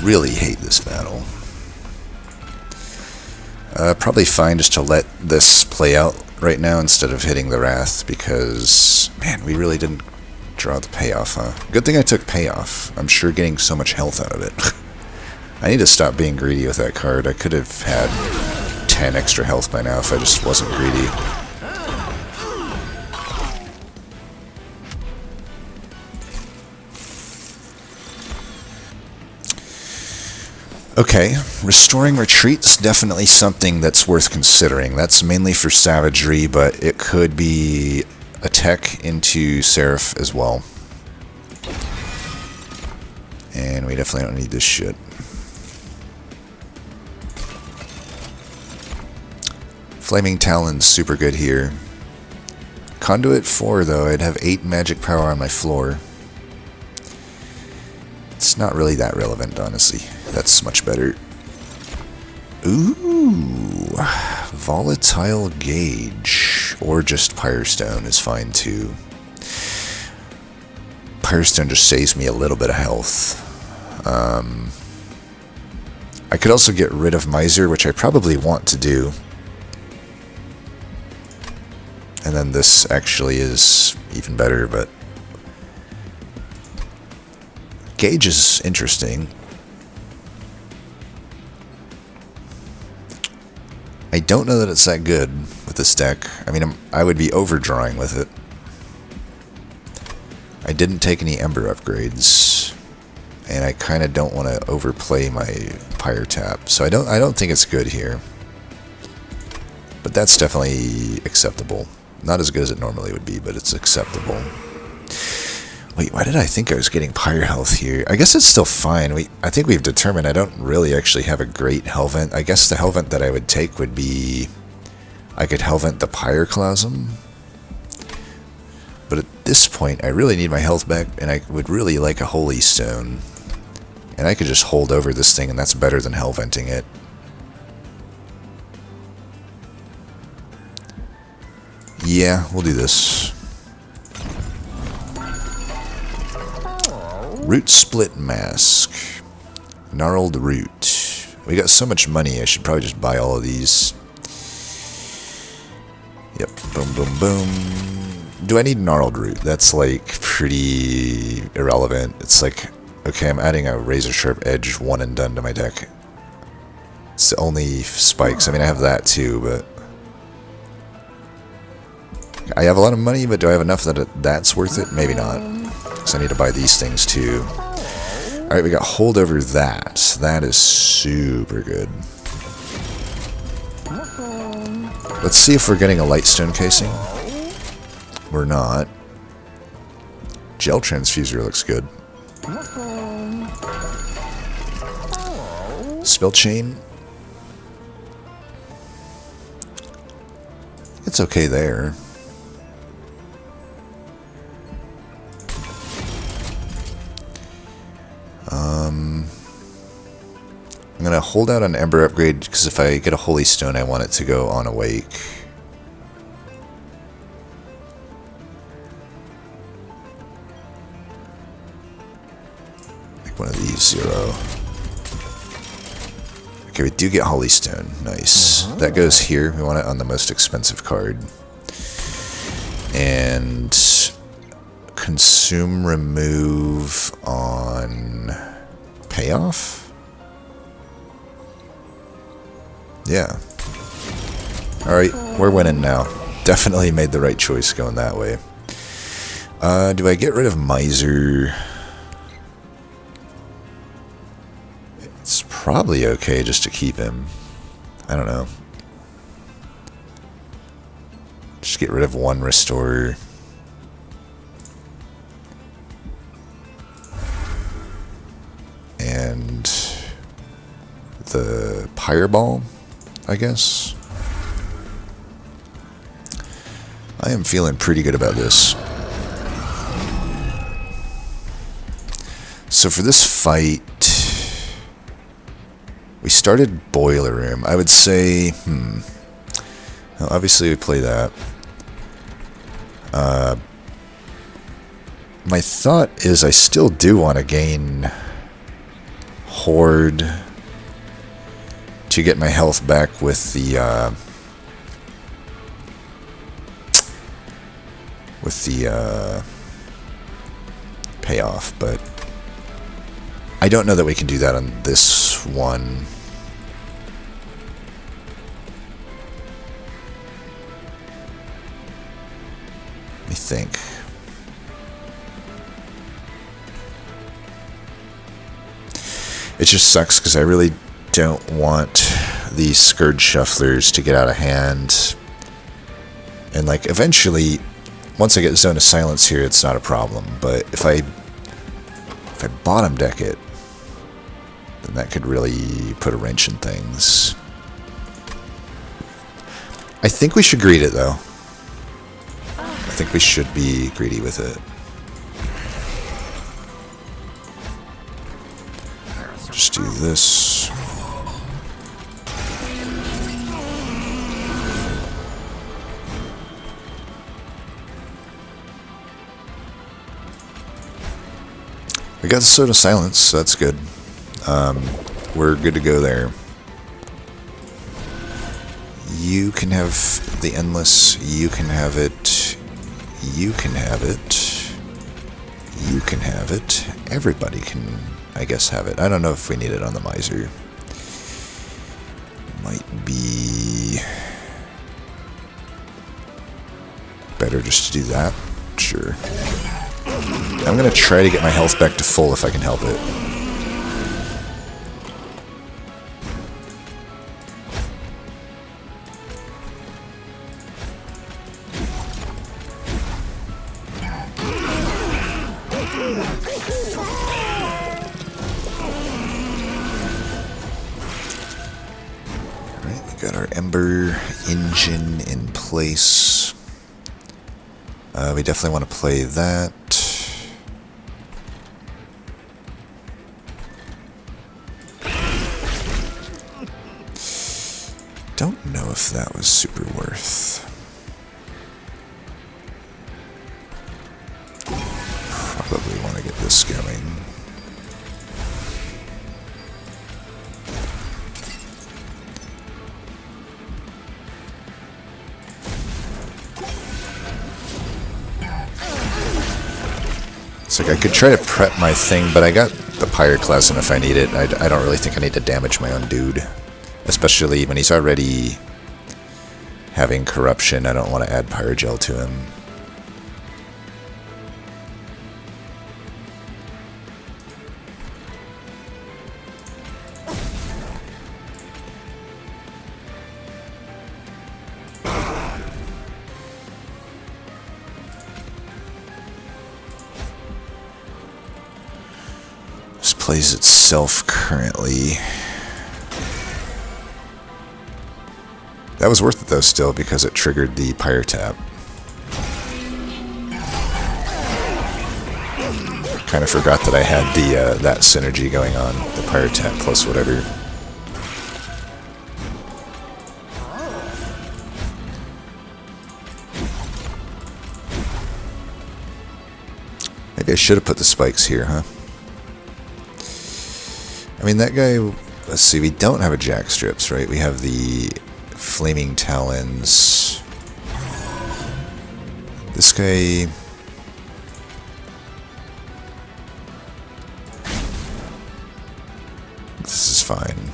Really hate this battle. Probably fine just to let this play out right now instead of hitting the Wrath, because, man, we really didn't draw the payoff, huh? Good thing I took payoff. I'm sure getting so much health out of it. I need to stop being greedy with that card. I could have had 10 extra health by now if I just wasn't greedy. Okay, restoring retreat's definitely something that's worth considering. That's mainly for savagery, but it could be a tech into Seraph as well. And we definitely don't need this shit. Flaming Talon's super good here. Conduit 4, though, I'd have 8 magic power on my floor. It's not really that relevant, honestly. That's much better. Ooh, Volatile Gauge, or just Pyrestone is fine too. Pyrestone just saves me a little bit of health. I could also get rid of Miser, which I probably want to do. And then this actually is even better, but Gauge is interesting. I don't know that it's that good with this deck. I mean, I would be overdrawing with it. I didn't take any Ember upgrades, and I kind of don't want to overplay my Pyretap, so I don't think it's good here. But that's definitely acceptable. Not as good as it normally would be, but it's acceptable. Wait, why did I think I was getting Pyre health here? I guess it's still fine. I think we've determined I don't really actually have a great Hellvent. I guess the Hellvent that I would take would be... I could Hellvent the Pyreclasm. But at this point, I really need my health back, and I would really like a Holy Stone. And I could just hold over this thing, and that's better than Hellventing it. Yeah, we'll do this. Root Split Mask. Gnarled Root. We got so much money, I should probably just buy all of these. Yep, boom, boom, boom. Do I need Gnarled Root? That's like pretty irrelevant. It's like, okay, I'm adding a Razor Sharp Edge 1 and done to my deck. It's the only spikes. I mean, I have that too, but... I have a lot of money, but do I have enough that that's worth it? Maybe not. Because I need to buy these things too. Alright, we got hold over that. That is super good. Let's see if we're getting a Lightstone casing. We're not. Gel Transfuser looks good. Spell Chain. It's okay there. I'm going to hold out on Ember Upgrade, because if I get a Holy Stone, I want it to go on Awake. Like one of these, 0. Okay, we do get Holy Stone. Nice. That goes here. We want it on the most expensive card. And consume remove on payoff? Yeah. Alright, we're winning now. Definitely made the right choice going that way. Do I get rid of Miser? It's probably okay just to keep him. I don't know. Just get rid of 1 Restorer. And the Pyreball, I guess. I am feeling pretty good about this. So for this fight, we started Boiler Room. I would say, well, obviously we play that. My thought is I still do want to gain Horde to get my health back with the payoff, but I don't know that we can do that on this one. Let me think. It just sucks because I really don't want these Scourge Shufflers to get out of hand. And like eventually, once I get Zone of Silence here, it's not a problem. But if I bottom deck it, then that could really put a wrench in things. I think we should greed it, though. I think we should be greedy with it. Just do this. We got the Sword of Silence, so that's good. We're good to go there. You can have the Endless. You can have it. You can have it. You can have it. Everybody can, I guess, have it. I don't know if we need it on the Miser. Might be better just to do that. Sure. I'm going to try to get my health back to full if I can help it. Alright, we got our Ember engine in place. We definitely want to play that. Don't know if that was super worth. Probably want to get this going. It's like I could try to prep my thing, but I got the Pyroclasm if I need it. I don't really think I need to damage my own dude. Especially when he's already having corruption, I don't want to add Pyrogel to him. This plays itself currently. That was worth it though still because it triggered the Pyretap. Kind of forgot that I had the that synergy going on, the Pyretap plus whatever. Maybe I should have put the spikes here, huh? I mean that guy, let's see, we don't have a Jack Strips, right? We have the Flaming Talons. This guy... This is fine.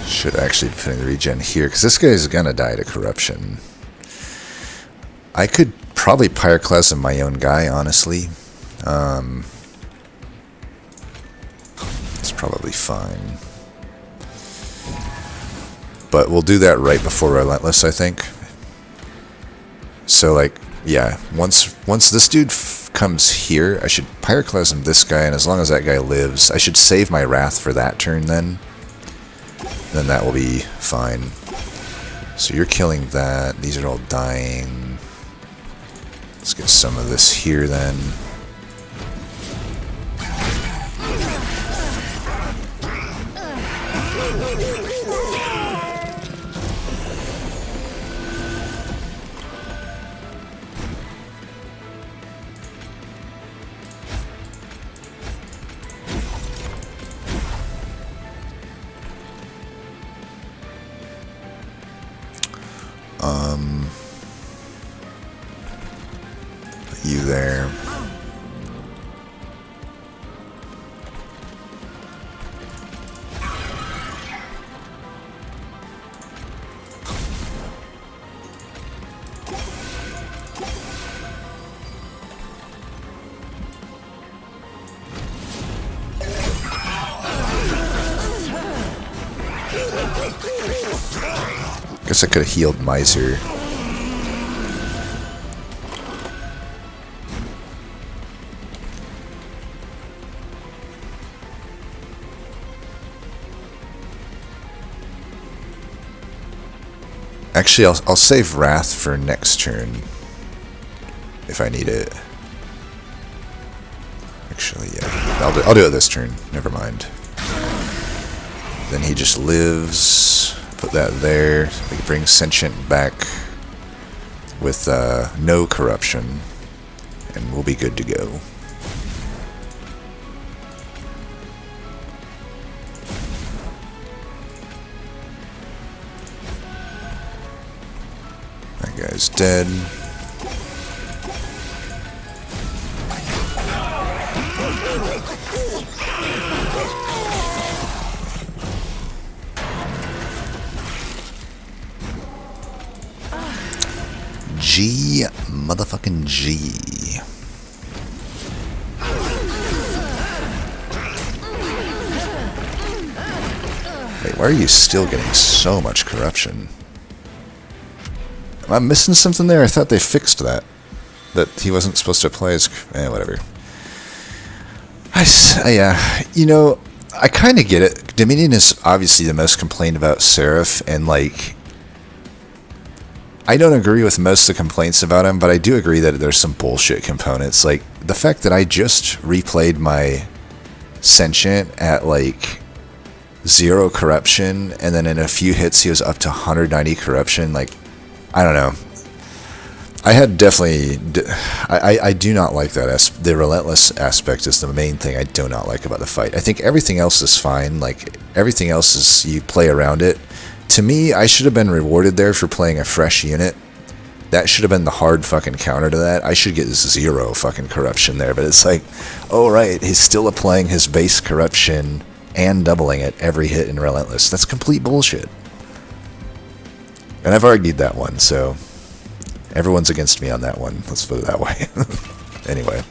Should actually be putting the regen here, because this guy's gonna die to corruption. I could probably Pyroclasm my own guy, honestly. It's probably fine. But we'll do that right before Relentless, I think. So, like, yeah, once this dude comes here, I should Pyroclasm this guy, and as long as that guy lives, I should save my Wrath for that turn then. Then that will be fine. So you're killing that. These are all dying. Let's get some of this here then. You there. Guess I could have healed Miser. Actually, I'll save Wrath for next turn if I need it. Actually, yeah, I'll do it this turn. Never mind. Then he just lives. Put that there. We can bring Sentient back with no corruption, and we'll be good to go. That guy's dead. G motherfucking G. Wait, why are you still getting so much corruption? Am I missing something there? I thought they fixed that. That he wasn't supposed to play as... whatever. You know, I kind of get it. Dominion is obviously the most complained about Seraph, and like... I don't agree with most of the complaints about him, but I do agree that there's some bullshit components. Like, the fact that I just replayed my Sentient at, like, 0 corruption, and then in a few hits he was up to 190 corruption, like, I don't know. I had definitely... I do not like that. The relentless aspect is the main thing I do not like about the fight. I think everything else is fine. Like, everything else is... You play around it. To me, I should have been rewarded there for playing a fresh unit. That should have been the hard fucking counter to that. I should get 0 fucking corruption there, but it's like, oh right, he's still applying his base corruption and doubling it every hit in Relentless. That's complete bullshit. And I've argued that one, so everyone's against me on that one. Let's put it that way. Anyway.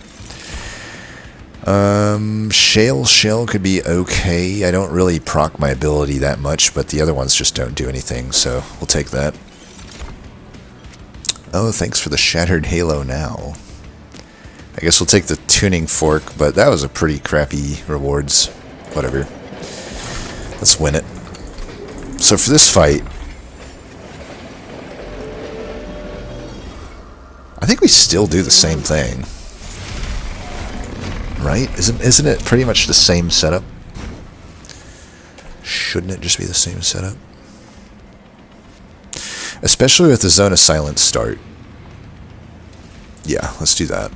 Shale could be okay. I don't really proc my ability that much, but the other ones just don't do anything, so we'll take that. Oh, thanks for the Shattered Halo now. I guess we'll take the Tuning Fork, but that was a pretty crappy rewards. Whatever. Let's win it. So for this fight, I think we still do the same thing. Right? Isn't it pretty much the same setup? Shouldn't it just be the same setup? Especially with the Zone of Silence start. Yeah, let's do that.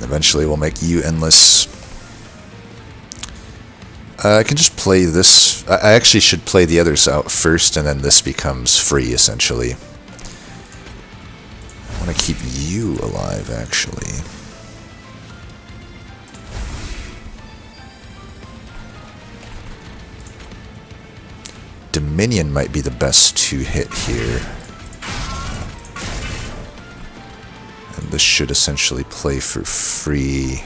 Eventually we'll make you endless. I can just play this. I actually should play the others out first, and then this becomes free, essentially. I want to keep you alive, actually. Dominion might be the best to hit here. This should essentially play for free.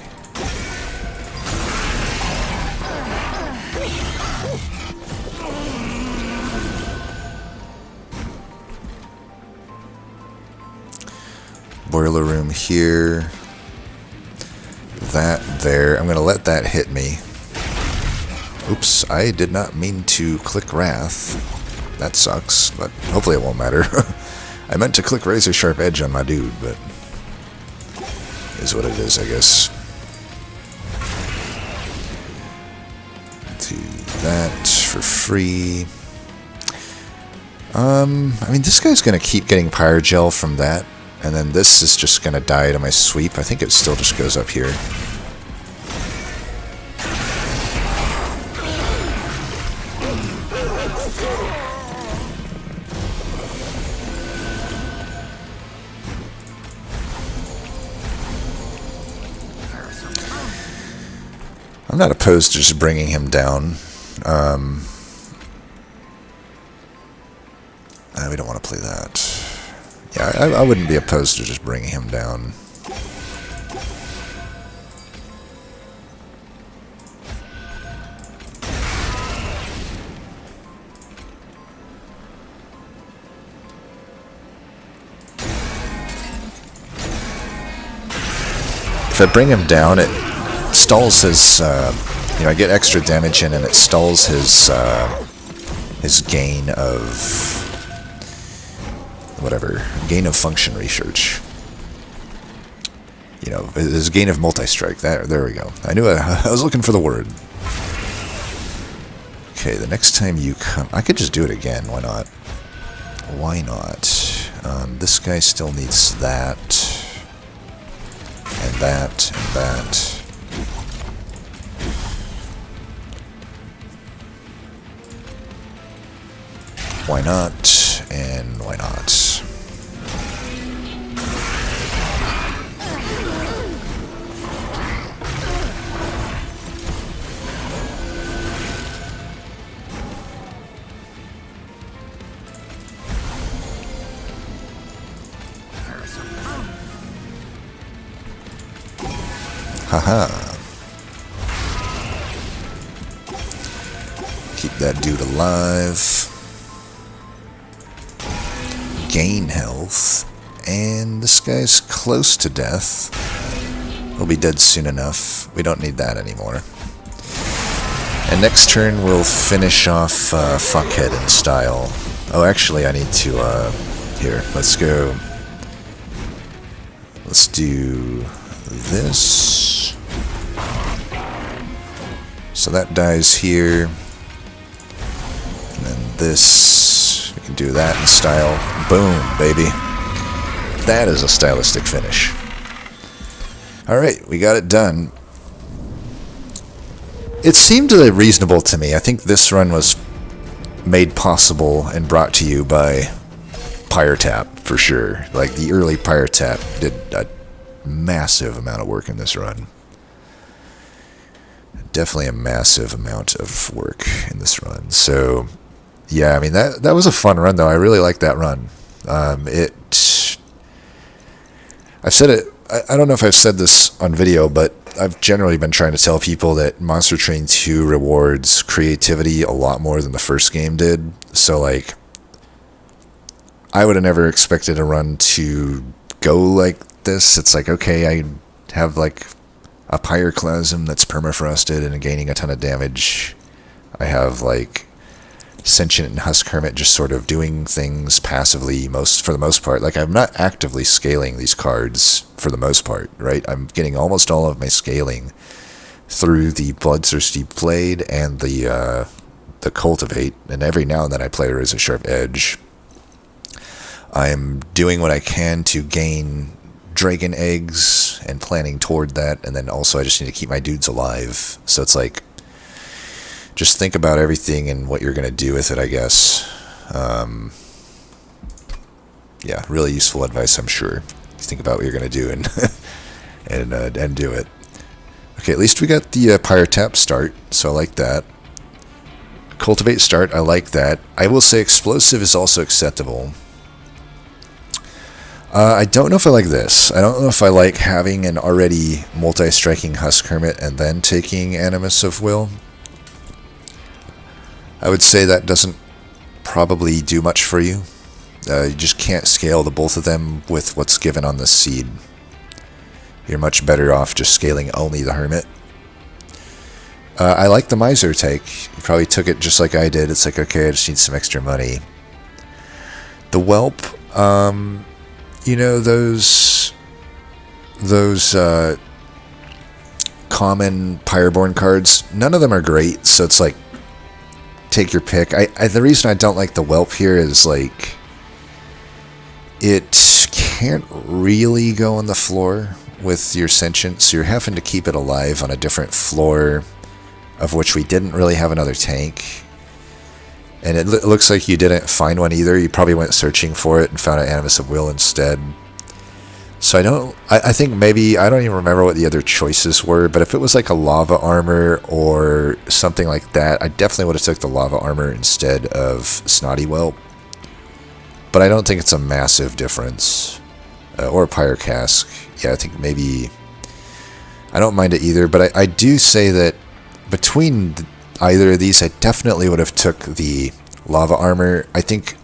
Boiler room here. That there. I'm going to let that hit me. Oops, I did not mean to click Wrath. That sucks, but hopefully it won't matter. I meant to click Razor Sharp Edge on my dude, but... is what it is, I guess. Do that for free. I mean, this guy's gonna keep getting Pyrogel from that, and then this is just gonna die to my sweep. I think it still just goes up here. I'm not opposed to just bringing him down. We don't want to play that. Yeah, I wouldn't be opposed to just bringing him down. If I bring him down, it stalls his, I get extra damage in, and it stalls his gain of, gain of function research. His gain of multi-strike. There we go. I knew I was looking for the word. Okay, the next time you come, I could just do it again. Why not? Why not? This guy still needs that. And that, and that. Why not? And why not? Haha. Keep that dude alive. Gain health. And this guy's close to death. He'll be dead soon enough. We don't need that anymore. And next turn we'll finish off Fuckhead in style. Oh, actually I need to, here, let's go. Let's do this. So that dies here. And then this, we can do that in style. Boom, baby. That is a stylistic finish. Alright, we got it done. It seemed reasonable to me. I think this run was made possible and brought to you by Pyretap, for sure. Like, the early Pyretap did a massive amount of work in this run. Definitely a massive amount of work in this run. So, yeah, I mean, that was a fun run, though. I really liked that run. I've said it, I don't know if I've said this on video, but I've generally been trying to tell people that Monster Train 2 rewards creativity a lot more than the first game did. So, like, I would have never expected a run to go like this. It's like, okay, I have, like, a Pyroclasm that's permafrosted and gaining a ton of damage. I have, like, Sentient and Husk Hermit just sort of doing things passively for the most part. Like, I'm not actively scaling these cards for the most part, right? I'm getting almost all of my scaling through the Bloodthirsty Blade and the Cultivate, and every now and then I play a Razor Sharp Edge. I'm doing what I can to gain dragon eggs and planning toward that, and then also I just need to keep my dudes alive. So it's like, just think about everything and what you're going to do with it, I guess. Yeah, really useful advice, I'm sure. Think about what you're going to do and do it. Okay, at least we got the Pyretap start, so I like that. Cultivate start, I like that. I will say Explosive is also acceptable. I don't know if I like this. I don't know if I like having an already multi-striking Husk Hermit and then taking Animus of Will. I would say that doesn't probably do much for you. You just can't scale the both of them with what's given on the seed. You're much better off just scaling only the Hermit. I like the Miser take. You probably took it just like I did. It's like, okay, I just need some extra money. The Whelp, you know, those common Pyreborn cards, none of them are great, so it's like, take your pick. The reason I don't like the Whelp here is, like, it can't really go on the floor with your Sentient, so you're having to keep it alive on a different floor, of which we didn't really have another tank. And it looks like you didn't find one either. You probably went searching for it and found an Animus of Will instead. So I think maybe, I don't even remember what the other choices were, but if it was like a lava armor or something like that, I definitely would have took the lava armor instead of Snotty Whelp. But I don't think it's a massive difference. Or a Pyre Cask. Yeah, I think maybe, I don't mind it either, but I do say that between either of these, I definitely would have took the lava armor. I think,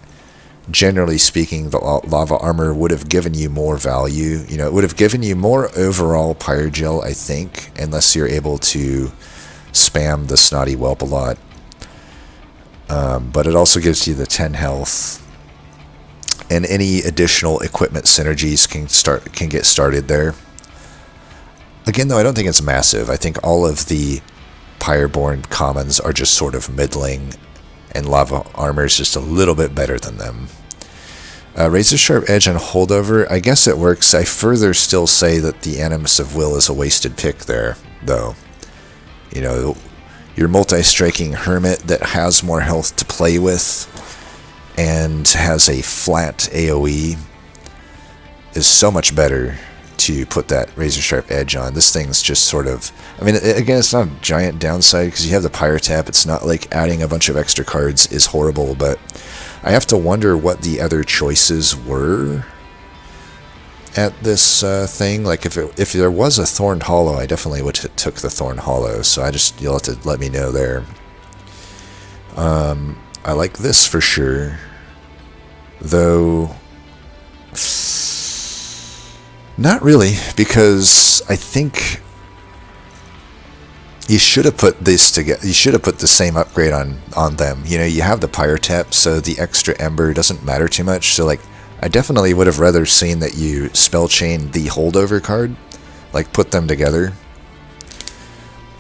generally speaking, the lava armor would have given you more value. You know, it would have given you more overall Pyrogel, I think, unless you're able to spam the Snotty Whelp a lot. But it also gives you the 10 health, and any additional equipment synergies can get started there. Again, though, I don't think it's massive. I think all of the Pyreborn commons are just sort of middling, and lava armor is just a little bit better than them. Razor Sharp Edge and Holdover, I guess it works. I further still say that the Animus of Will is a wasted pick there, though. You know, your multi-striking Hermit that has more health to play with and has a flat AoE is so much better to put that Razor Sharp Edge on. This thing's just sort of, I mean, again, it's not a giant downside because you have the Pyretap. It's not like adding a bunch of extra cards is horrible, but I have to wonder what the other choices were at this thing. Like if there was a Thorned Hollow, I definitely would have took the Thorned Hollow. So you'll have to let me know there. I like this for sure, though. Not really, because I think you should have put this together. You should have put the same upgrade on them. You know, you have the Pyretap, so the extra Ember doesn't matter too much. So, like, I definitely would have rather seen that you spell chain the Holdover card, like put them together.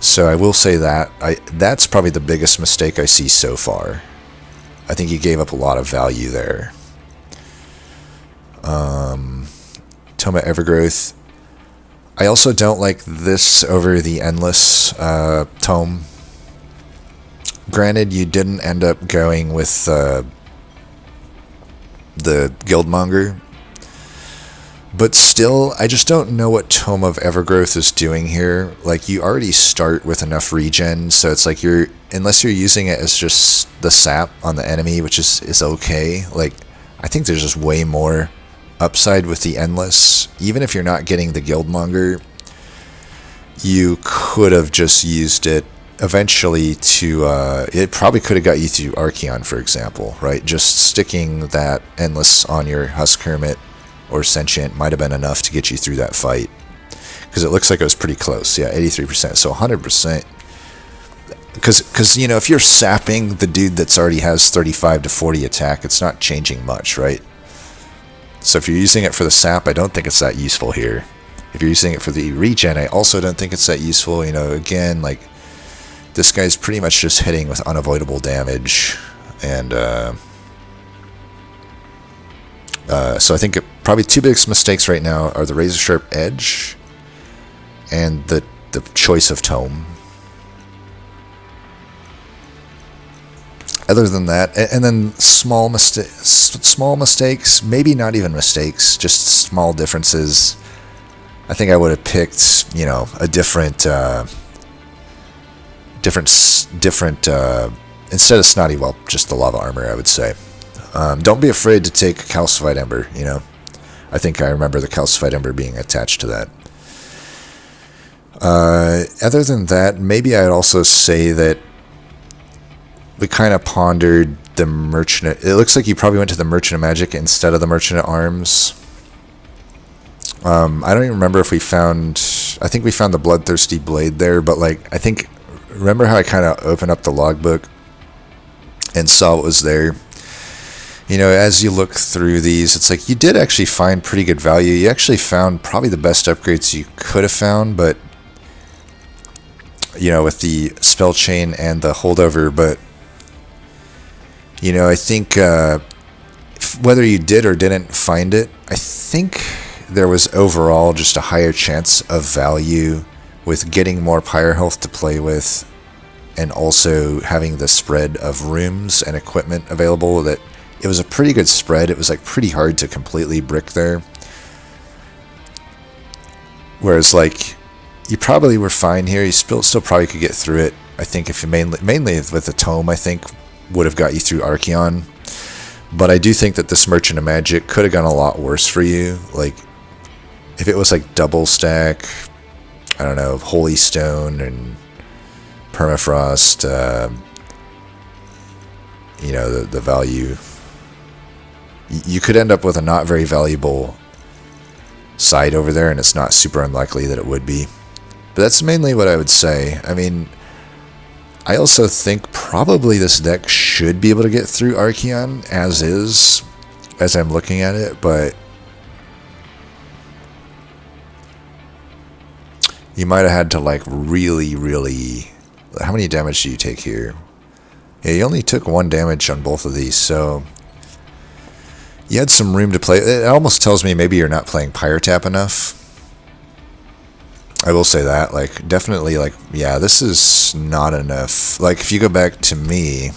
So I will say that that's probably the biggest mistake I see so far. I think you gave up a lot of value there. Tome of Evergrowth. I also don't like this over the Endless Tome. Granted, you didn't end up going with the Guildmonger, but still, I just don't know what Tome of Evergrowth is doing here. Like, you already start with enough regen, so it's like unless you're using it as just the sap on the enemy, which is okay. Like, I think there's just way more upside with the Endless. Even if you're not getting the Guildmonger, you could have just used it eventually to, it probably could have got you through Archeon, for example, right? Just sticking that Endless on your Husk Hermit or Sentient might have been enough to get you through that fight. Because it looks like it was pretty close. Yeah, 83%. So 100%. Because, you know, if you're sapping the dude that's already has 35 to 40 attack, it's not changing much, right? So if you're using it for the sap, I don't think it's that useful here. If you're using it for the regen, I also don't think it's that useful. You know, again, like, this guy's pretty much just hitting with unavoidable damage. And, so I think probably two biggest mistakes right now are the Razor Sharp Edge and the choice of Tome. Other than that, and then small mistakes, maybe not even mistakes, just small differences. I think I would have picked, you know, a different, instead of Snotty Whelp, just the Lava Armor, I would say. Don't be afraid to take Calcified Ember, you know. I think I remember the Calcified Ember being attached to that. Other than that, maybe I'd also say that we kind of pondered the Merchant. It looks like you probably went to the Merchant of Magic instead of the Merchant of Arms. I don't even remember if we found. I think we found the Bloodthirsty Blade there, but like I think. Remember how I kind of opened up the logbook and saw what was there? You know, as you look through these, it's like you did actually find pretty good value. You actually found probably the best upgrades you could have found, but you know, with the spell chain and the holdover, but you know, I think whether you did or didn't find it, I think there was overall just a higher chance of value with getting more pyre health to play with and also having the spread of rooms and equipment available. That it was a pretty good spread. It was like pretty hard to completely brick there. Whereas, like, you probably were fine here. You still probably could get through it. I think if you mainly with the tome, I think would have got you through Archeon. But I do think that this Merchant of Magic could have gone a lot worse for you. Like, if it was like double stack, I don't know, Holy Stone and Permafrost, you know, the value, you could end up with a not very valuable side over there, and it's not super unlikely that it would be. But that's mainly what I would say. I mean, I also think probably this deck should be able to get through Archeon as is, as I'm looking at it, but you might have had to, like, really... How many damage do you take here? Yeah, you only took 1 damage on both of these, so you had some room to play. It almost tells me maybe you're not playing Pyretap enough. I will say that, like, definitely, like, yeah, this is not enough. Like, if you go back to me,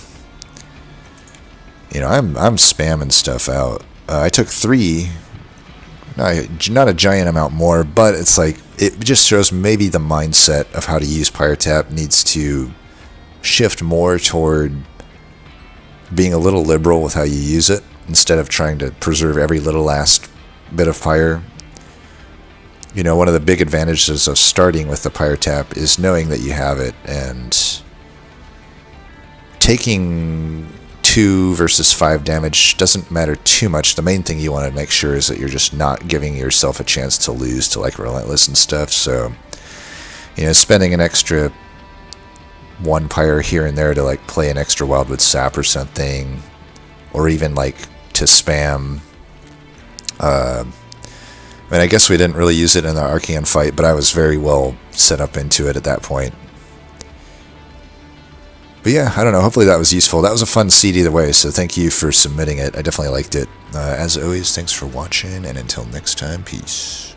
you know, I'm spamming stuff out. I took 3, not a giant amount more, but it's like, it just shows maybe the mindset of how to use Pyretap needs to shift more toward being a little liberal with how you use it, instead of trying to preserve every little last bit of Pyre. You know, one of the big advantages of starting with the Pyretap is knowing that you have it, and taking 2 versus 5 damage doesn't matter too much. The main thing you want to make sure is that you're just not giving yourself a chance to lose to, like, Relentless and stuff. So, you know, spending an extra 1 Pyre here and there to, like, play an extra Wildwood Sap or something, or even, like, to spam. I mean, I guess we didn't really use it in the Archeon fight, but I was very well set up into it at that point. But yeah, I don't know. Hopefully that was useful. That was a fun seed either way, so thank you for submitting it. I definitely liked it. As always, thanks for watching, and until next time, peace.